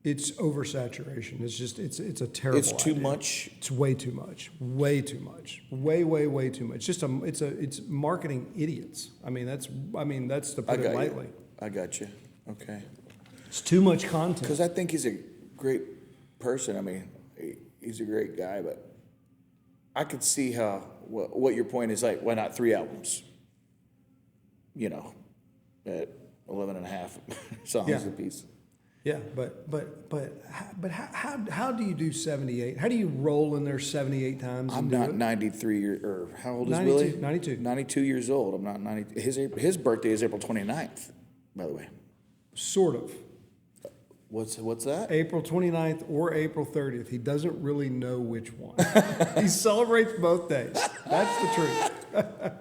It's oversaturation. It's a terrible. It's too idea. much. It's way too much. Way too much. Way too much. It's marketing idiots. I mean that's to put it lightly. I got you. Okay. It's too much content. Because I think he's a great person. I mean, he's a great guy, but I could see how what your point is. Like, why not 3 albums? You know, at 11 and a half songs a piece. Yeah, but how do you do 78? How do you roll in there 78 times? I'm not 93 or how old is 92, Willie? 92. 92 years old. I'm not 90. His birthday is April 29th, by the way. Sort of. What's that? April 29th or April 30th. He doesn't really know which one. He celebrates both days. That's the truth.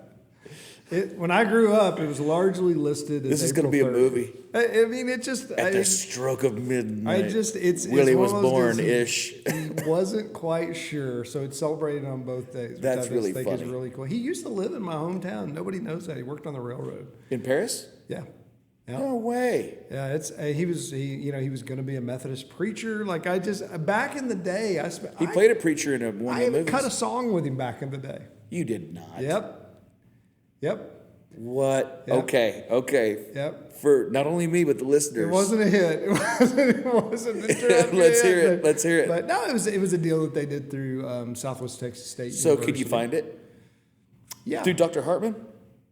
When I grew up, it was largely listed as This is going to be 30th. a movie. I mean, it just... At the stroke of midnight. one Willie of was those born-ish. He wasn't quite sure, so it's celebrated on both days. Which That's I really think funny. is really cool. He used to live in my hometown. Nobody knows that. He worked on the railroad. In Paris? Yeah. Yeah. No way. Yeah, he was going to be a Methodist preacher. Like back in the day, He played a preacher in one I of the even movies. cut a song with him back in the day. You did not. Yep. What? Yep. Okay. Yep. For not only me but the listeners. It wasn't a hit. It wasn't. Let's hear it. But no, it was a deal that they did through Southwest Texas State So University. could you find it? Yeah. Through Dr. Hartman?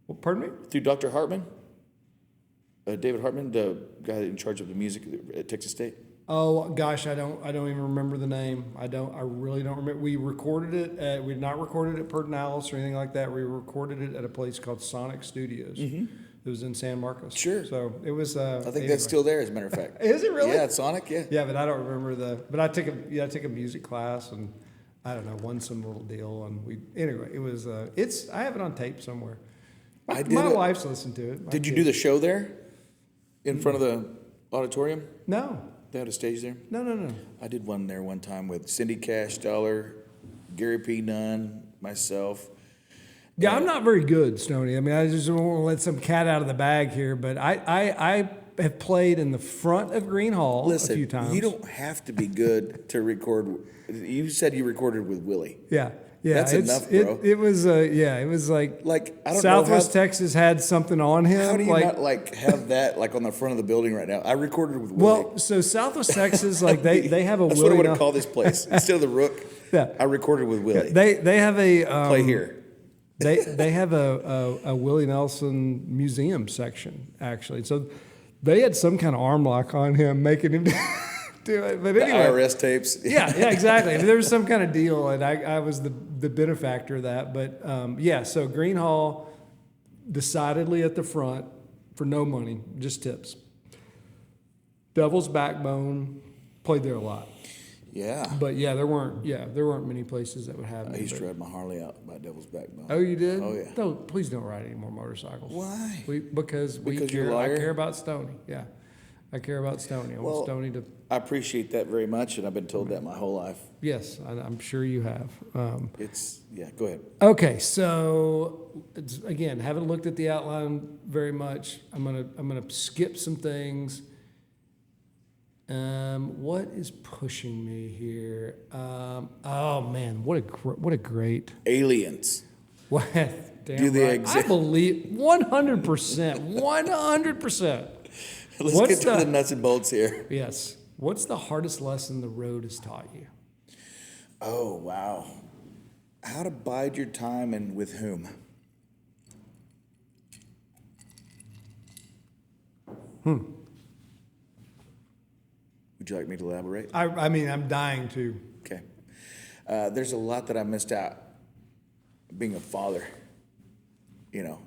Well, pardon me? Through Dr. Hartman? David Hartman, the guy in charge of the music at Texas State? Oh gosh, I don't even remember the name. I really don't remember. We recorded it. We did not record it at Pedernales or anything like that. We recorded it at a place called Sonic Studios. Mm-hmm. It was in San Marcos. Sure. So it was. I think that's still there, as a matter of fact. Is it really? Yeah, it's Sonic. Yeah. Yeah, but I don't remember But I took a music class and I don't know, won some little deal and anyway. It was. I have it on tape somewhere. My wife's listened to it. Did you do the show there? In front of the auditorium? No. They had a stage there? No. I did one there one time with Cindy Cash Dollar, Gary P. Nunn, myself. Yeah, I'm not very good, Stoney. I mean, I just don't want to let some cat out of the bag here, but I have played in the front of Green Hall a few times. You don't have to be good to record. You said you recorded with Willie. Yeah. That's enough, bro. It was like I don't Southwest know Texas had something on him. How do you not have that on the front of the building right now? I recorded with Willie. Well, so Southwest Texas, they have a That's Willie. what I want to call this place instead of the Rook. Yeah. I recorded with Willie. They have a Play here. They have a Willie Nelson museum section actually. So they had some kind of arm lock on him, making him do it. But anyway, the IRS tapes. yeah, exactly. I mean, there was some kind of deal, and I was the benefactor of that. But so Green Hall, decidedly at the front for no money, just tips. Devil's Backbone, played there a lot. Yeah. But there weren't many places that would have me. I used to ride my Harley out by Devil's Backbone. Oh, you did? Oh, yeah. No, please don't ride any more motorcycles. Why? Because you're a liar? I care about Stoney. Yeah, I care about Stoney. I want Stoney to. I appreciate that very much, and I've been told that my whole life. Yes, I'm sure you have. Go ahead. Okay, so again, haven't looked at the outline very much. I'm gonna skip some things. What is pushing me here? Oh man, what a great Aliens. What? Damn Do they right. exist? I believe 100%. 100%. Let's get to the nuts and bolts here. Yes. What's the hardest lesson the road has taught you? Oh, wow. How to bide your time and with whom? Would you like me to elaborate? I mean, I'm dying to. Okay. There's a lot that I missed out being a father.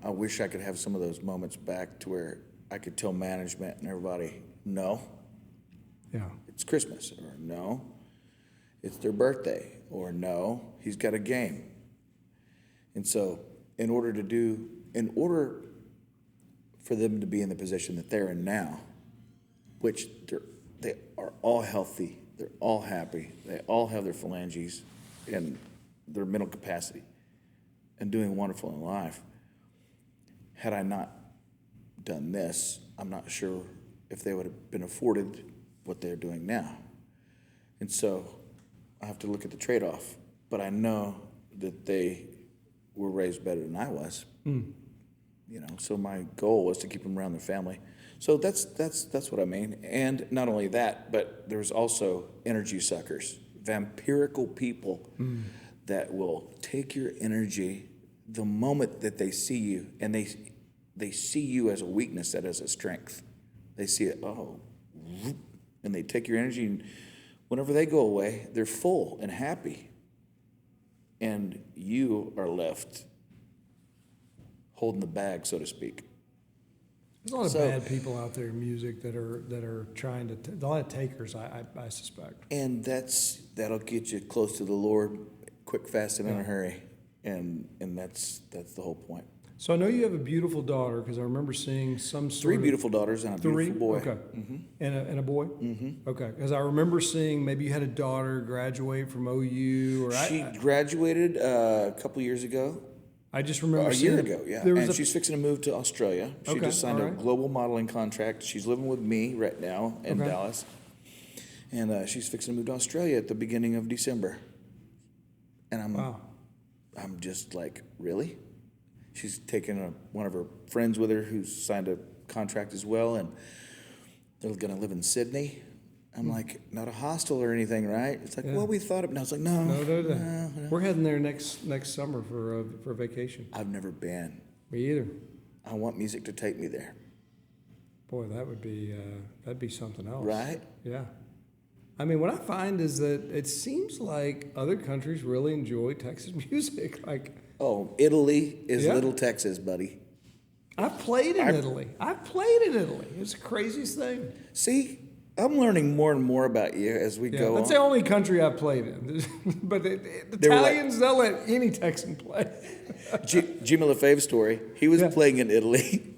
I wish I could have some of those moments back to where I could tell management and everybody, no, Yeah. it's Christmas, or no, it's their birthday, or no, he's got a game. And so in order for them to be in the position that they're in now, which they are all healthy, they're all happy, they all have their phalanges and their mental capacity and doing wonderful in life. Had I not done this, I'm not sure if they would have been afforded what they're doing now. And so I have to look at the trade-off. But I know that they were raised better than I was. So my goal was to keep them around their family. So that's what I mean. And not only that, but there's also energy suckers, vampirical people that will take your energy the moment that they see you, and they see you as a weakness, that as a strength. They see it, and they take your energy, and whenever they go away, they're full and happy. And you are left holding the bag, so to speak. There's a lot of bad people out there in music that are trying to, a lot of takers, I suspect. And that'll get you close to the Lord quick, fast, and in a hurry. And that's the whole point. So I know you have a beautiful daughter, because I remember seeing some sort Three beautiful daughters and a beautiful boy. Okay. And a boy? Mm-hmm. Okay. Because I remember seeing maybe you had a daughter graduate from OU. She graduated a couple years ago. I just remember a year ago, yeah. And she's fixing to move to Australia. She just signed a global modeling contract. She's living with me right now in Dallas. And she's fixing to move to Australia at the beginning of December. And I'm just like, really? She's taking one of her friends with her who's signed a contract as well, and they're going to live in Sydney. I'm like, not a hostel or anything, right? It's like, well, we thought of it. And I was like, no. We're heading there next summer for a vacation. I've never been. Me either. I want music to take me there. Boy, that'd be something else. Right? Yeah. I mean, what I find is that it seems like other countries really enjoy Texas music. Italy is little Texas, buddy. I've played in Italy. It's the craziest thing. See, I'm learning more and more about you as we go on. That's the only country I've played in. But the Italians, they'll let any Texan play. Jimmy LaFave's story, he was playing in Italy.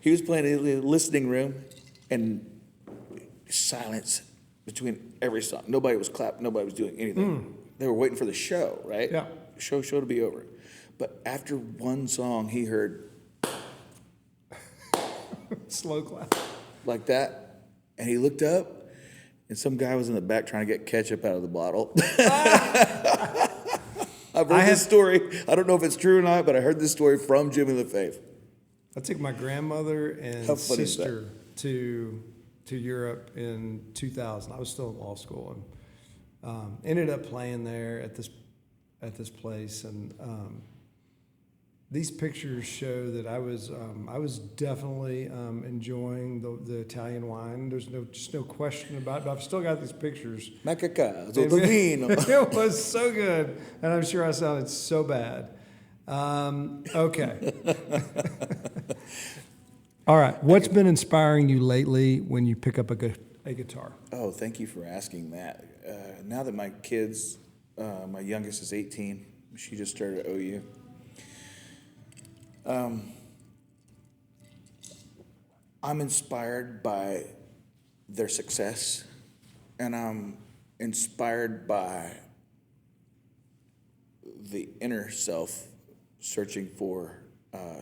He was playing in Italy in the listening room, and silence between every song. Nobody was clapping. Nobody was doing anything. They were waiting for the show, right? Yeah. Show to be over. But after one song, he heard slow clap like that. And he looked up, and some guy was in the back trying to get ketchup out of the bottle. I've heard this story. I don't know if it's true or not, but I heard this story from Jimmy LaFave. I took my grandmother and sister to Europe in 2000. I was still in law school, and ended up playing there at this place. And these pictures show that I was definitely enjoying the Italian wine. There's no question about it. But I've still got these pictures. It was so good, and I'm sure I sounded so bad. Okay. All right. What's been inspiring you lately when you pick up a guitar? Oh, thank you for asking that. Now that my kids, my youngest is 18, she just started at OU. I'm inspired by their success, and I'm inspired by the inner self searching for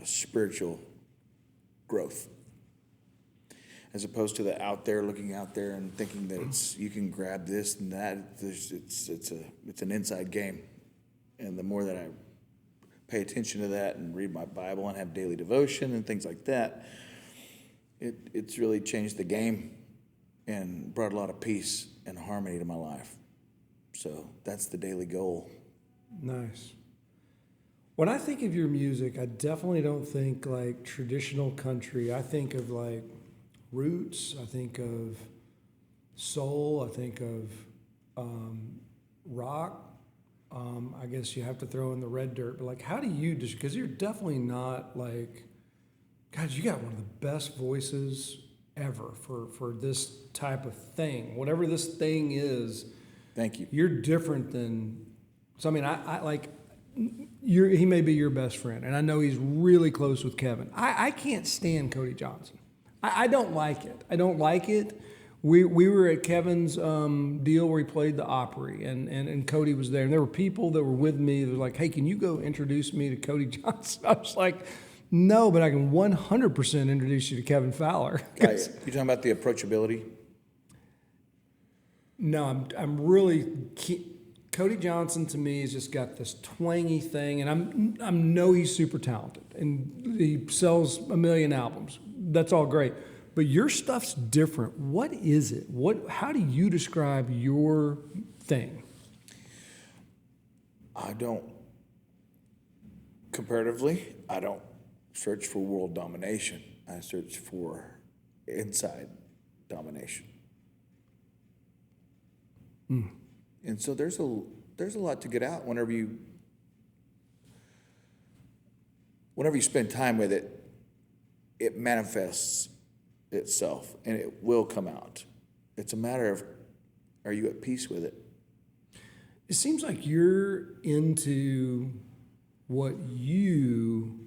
spiritual growth, as opposed to the looking out there and thinking that you can grab this and that. It's an inside game, and the more that I pay attention to that and read my Bible and have daily devotion and things like that, it's really changed the game and brought a lot of peace and harmony to my life. So that's the daily goal. Nice. When I think of your music, I definitely don't think like traditional country. I think of like roots. I think of soul. I think of rock. I guess you have to throw in the red dirt. But like, how do you just, because you're definitely not like, God, you got one of the best voices ever for this type of thing. Whatever this thing is. Thank you. You're different than, so I mean, I like, he may be your best friend, and I know he's really close with Kevin. I can't stand Cody Johnson. I don't like it. We were at Kevin's deal where he played the Opry, and Cody was there. And there were people that were with me that were like, hey, can you go introduce me to Cody Johnson? I was like, no, but I can 100% introduce you to Kevin Fowler. You're talking about the approachability? No, I'm really Cody Johnson to me has just got this twangy thing, and I know he's super talented and he sells 1 million albums. That's all great, but your stuff's different. What is it? How do you describe your thing? Comparatively, I don't search for world domination. I search for inside domination. And so there's a lot to get out whenever you spend time with it. It manifests itself and it will come out. It's a matter of, are you at peace with it? It seems like you're into what you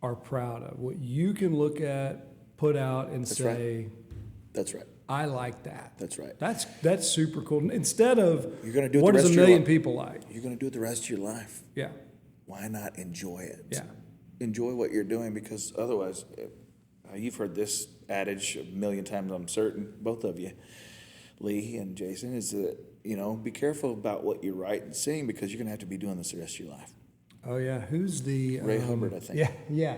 are proud of, what you can look at, put out, and say, That's right. I like that. That's right. That's super cool. Instead of, you're gonna do it what the does rest 1 of your million life. people like? You're going to do it the rest of your life. Yeah. Why not enjoy it? Yeah. Enjoy what you're doing, because otherwise, you've heard this adage 1 million times, I'm certain, both of you, Lee and Jason, is that, be careful about what you write and sing, because you're going to have to be doing this the rest of your life. Oh, yeah. Who's the... Ray Hubbard, I think. Yeah.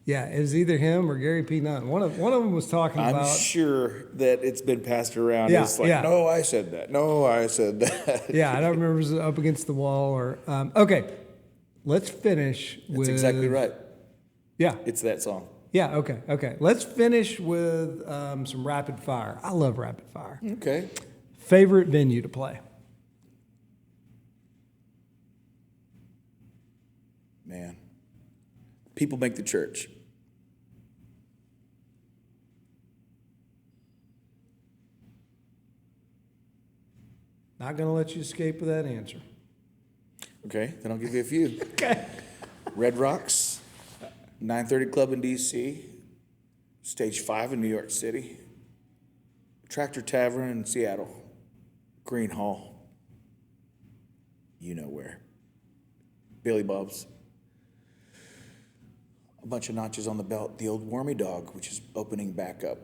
Yeah, it was either him or Gary P. Nunn. One of them was talking about... I'm sure that it's been passed around. Yeah, It's like, yeah. no, I said that. No, I said that. Yeah, I don't remember if it was up against the wall or... okay, let's finish with... That's exactly right. Yeah. It's that song. Yeah, okay. Let's finish with some rapid fire. I love rapid fire. Okay. Favorite venue to play? Man. People make the church. Not going to let you escape with that answer. Okay, then I'll give you a few. Okay. Red Rocks, 930 Club in D.C., Stage 5 in New York City, Tractor Tavern in Seattle, Green Hall, you know where, Billy Bob's, a bunch of notches on the belt, the old Wormy Dog, which is opening back up.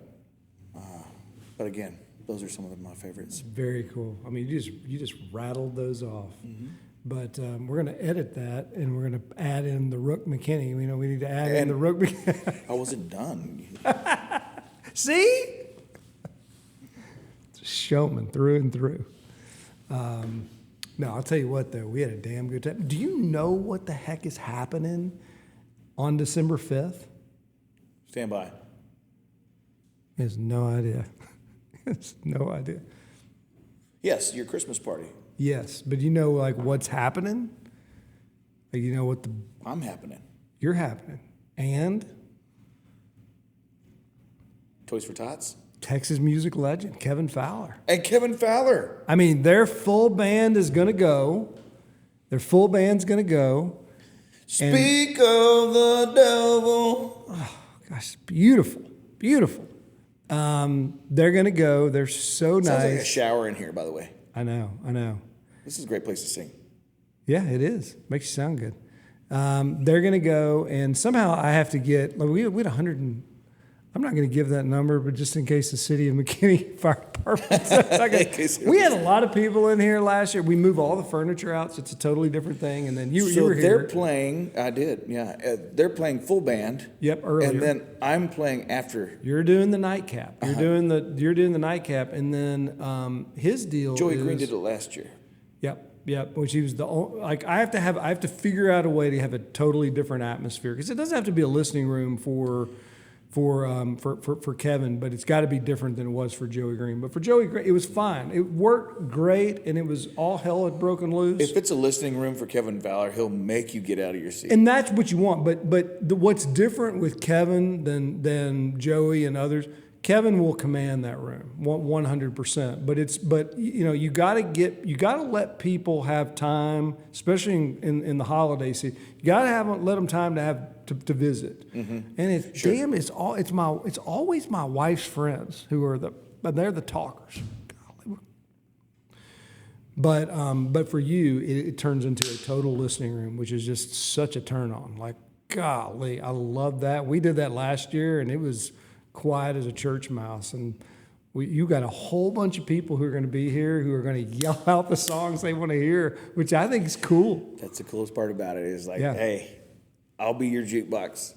But again, those are some of my favorites. Very cool. I mean, you just rattled those off. Mm-hmm. But we're going to edit that, and we're going to add in the Rook McKinney. We need to add in the Rook McKinney. I wasn't done. See? Showman through and through. No, I'll tell you what, though. We had a damn good time. Do you know what the heck is happening on December 5th? Stand by. He has no idea. He has no idea. Yes, your Christmas party. Yes, but you know, like, what's happening? Like, you know what I'm happening. You're happening. And? Toys for Tots. Texas music legend, Kevin Fowler. And Kevin Fowler. I mean, their full band is going to go. Their full band's going to go. Speak of the devil. Oh, gosh, beautiful. Beautiful. They're going to go. They're so nice. Sounds like a shower in here, by the way. I know. This is a great place to sing. Yeah, it is. Makes you sound good. They're going to go, and somehow I have to get, like, we had 100 and, I'm not going to give that number, but just in case the city of McKinney Fire Department. We had a lot of people in here last year. We moved all the furniture out, so it's a totally different thing. And then you were here. They're playing, I did, yeah. They're playing full band. Yep, earlier. And then I'm playing after. You're doing the nightcap. You're doing the nightcap, and then his deal Joey is, Green did it last year. Yep. Which he was the only, like, I have to figure out a way to have a totally different atmosphere, because it doesn't have to be a listening room for Kevin, but it's got to be different than it was for Joey Green. But for Joey Green, it was fine. It worked great, and it was all hell had broken loose. If it's a listening room for Kevin Fowler, he'll make you get out of your seat. And that's what you want. But what's different with Kevin than Joey and others, Kevin will command that room 100%. But you got to let people have time, especially in the holiday season. You got to let them time to visit. Mm-hmm. And it's always my wife's friends who are they're the talkers. But for you, it turns into a total listening room, which is just such a turn on. Like, golly, I love that. We did that last year, and it was quiet as a church mouse, and You got a whole bunch of people who are going to be here who are going to yell out the songs they want to hear, which I think is cool. That's the coolest part about it is like, Yeah. hey, I'll be your jukebox.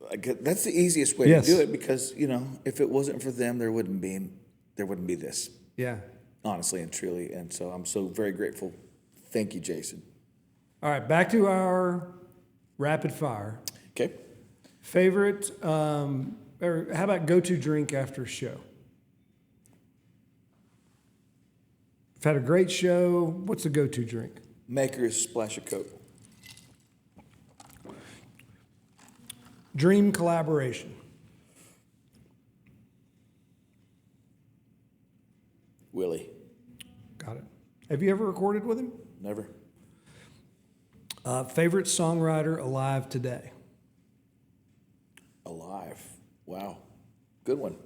Like, that's the easiest way Yes. to do it because, if it wasn't for them, there wouldn't be this, Yeah. honestly and truly. And so I'm so very grateful. Thank you, Jason. All right, back to our rapid fire. Okay. Favorite, or how about go-to drink after a show? I've had a great show. What's the go-to drink? Maker's Splash of Coke. Dream collaboration. Willie. Got it. Have you ever recorded with him? Never. Favorite songwriter alive today? Alive. Wow. Good one.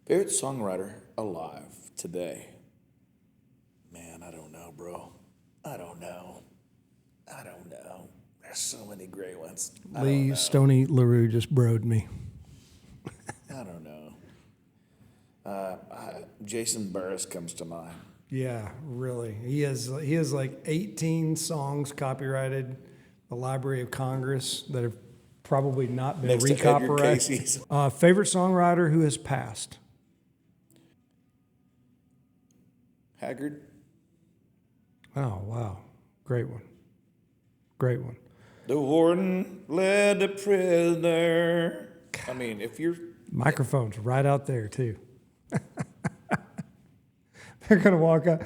Favorite songwriter alive today? Man, I don't know, bro. I don't know. There's so many great ones. Lee Stoney LaRue just broed me. I don't know. Jason Burress comes to mind. Yeah, really. He has like 18 songs copyrighted, the Library of Congress, that have probably not been Next to Edgar recopyrighted. Casey's. Favorite songwriter who has passed? Haggard. Oh, wow. Great one. Great one. The warden led the prisoner. I mean, if you're... Microphone's right out there, too. They're going to walk up.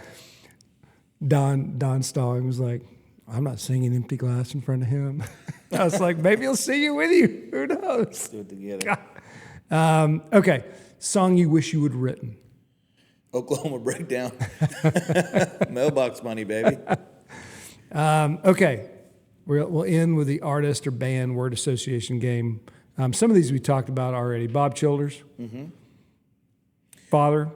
Don Stalling was like, I'm not singing Empty Glass in front of him. I was like, maybe he'll sing it with you. Who knows? Let's do it together. Okay. Song you wish you would have written. Oklahoma Breakdown. Mailbox money, baby. Okay. We'll end with the artist or band word association game. Some of these we talked about already. Bob Childers. Mm-hmm. Father.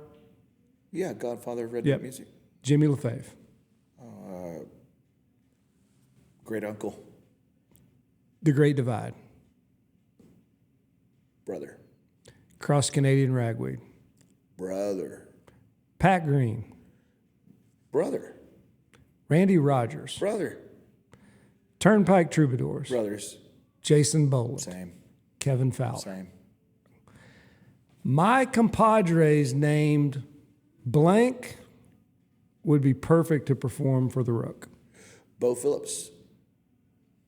Yeah, Godfather of Redneck Yep. music. Jimmy LaFave. Great uncle. The Great Divide. Brother. Cross Canadian Ragweed. Brother. Pat Green. Brother. Randy Rogers. Brother. Turnpike Troubadours. Brothers. Jason Boland. Same. Kevin Fowler. Same. My compadres named blank would be perfect to perform for the Rook. Bo Phillips.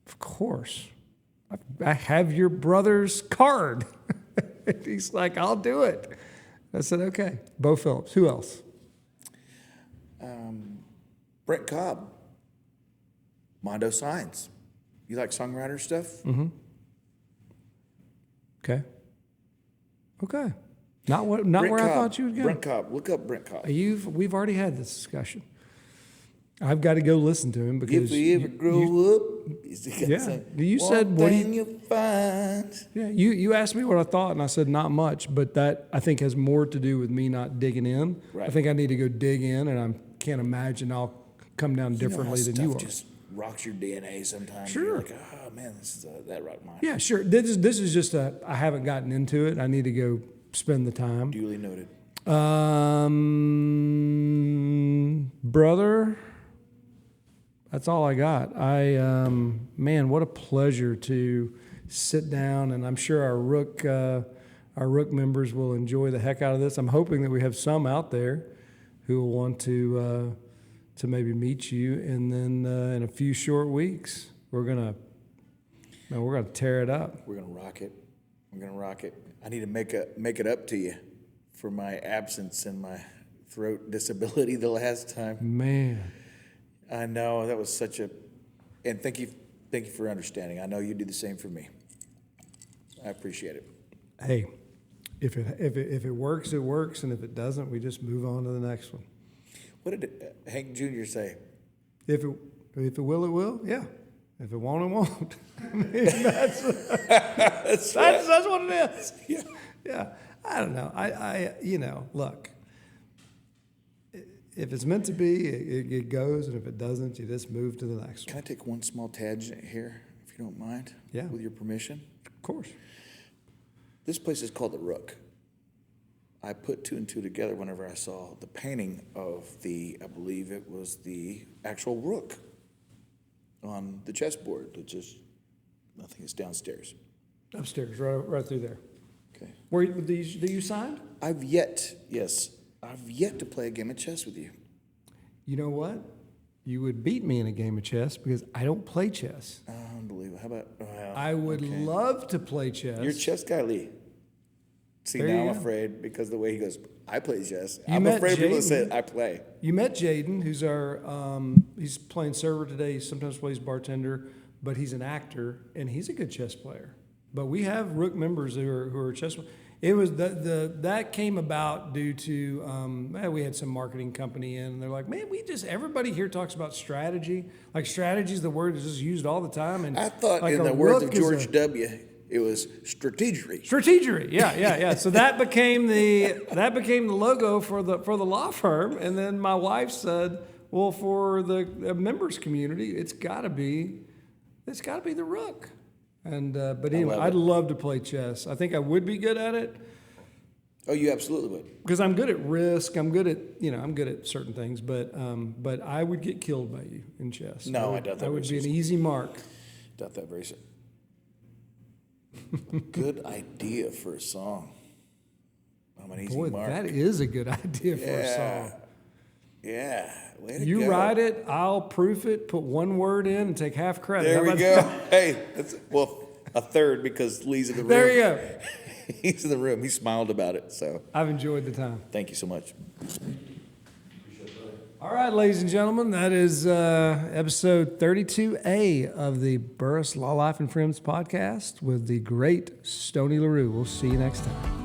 Of course. I have your brother's card. He's like, I'll do it. I said, okay. Bo Phillips. Who else? Brent Cobb. Mondo Signs. You like songwriter stuff? Mm-hmm. Okay. Okay. Not where I thought you would go. Brent Cobb. Look up Brent Cobb. We've already had this discussion. I've got to go listen to him because If we ever grow up, you said what do thing you find. Yeah, you asked me what I thought, and I said not much, but that I think has more to do with me not digging in. Right. I think I need to go dig in, and I can't imagine I'll come down differently than you are. Just rocks your DNA sometimes. Sure. You're like, oh man, this is that rocked mine. Yeah, sure. This is just I haven't gotten into it. I need to go spend the time. Duly noted. Brother. That's all I got. Man, what a pleasure to sit down, and I'm sure our Rook members will enjoy the heck out of this. I'm hoping that we have some out there who will want to maybe meet you, and then in a few short weeks we're gonna tear it up. We're gonna rock it. I need to make it up to you for my absence and my throat disability the last time. Man. I know that was and thank you for understanding. I know you do the same for me. I appreciate it. Hey, if it works, it works, and if it doesn't, we just move on to the next one. What did Hank Jr. say? If it will, it will. Yeah. If it won't, it won't. I mean, that's what it is. Yeah. Yeah. I don't know. I look. If it's meant to be, it goes, and if it doesn't, you just move to the next one. Can I take one small tangent here, if you don't mind? Yeah. With your permission? Of course. This place is called the Rook. I put two and two together whenever I saw the painting of I believe it was the actual rook on the chessboard. I think it's downstairs. Upstairs, right through there. Okay. Where do you signed? I've yet to play a game of chess with you. You know what? You would beat me in a game of chess because I don't play chess. Unbelievable. How about? I would love to play chess. You're a chess guy, Lee. See, There now you I'm go. afraid because the way he goes, I play chess. You I'm met afraid people to say Jaden. I play. You met Jaden, who's he's playing server today. He sometimes plays bartender, but he's an actor and he's a good chess player. But we have Rook members who are chess. It was that came about due to we had some marketing company in, and they're like, man, everybody here talks about strategy. Like strategy is the word that's just used all the time. And I thought like in a the words of rook is George W., it was strategery. Strategery, yeah. So that became the logo for the law firm, and then my wife said, "Well, for the members community, it's got to be the Rook." And but anyway, I'd love to play chess. I think I would be good at it Oh, you absolutely would. because I'm good at risk. I'm good at certain things, but I would get killed by you in chess. No, I doubt that I would very be an easy mark. Doubt that very soon. Good idea for a song. I'm an easy Boy, mark. that is a good idea for a song. Yeah. Way to You go. write it, I'll proof it, put one word in, and take half credit. There How we about go. that? Hey, a third because Lee's in the room. There you go. He's in the room. He smiled about it. So I've enjoyed the time. thank you so much. All right, ladies and gentlemen, that is episode 32A of the Burress Law Life and Friends podcast with the great Stoney LaRue. We'll see you next time.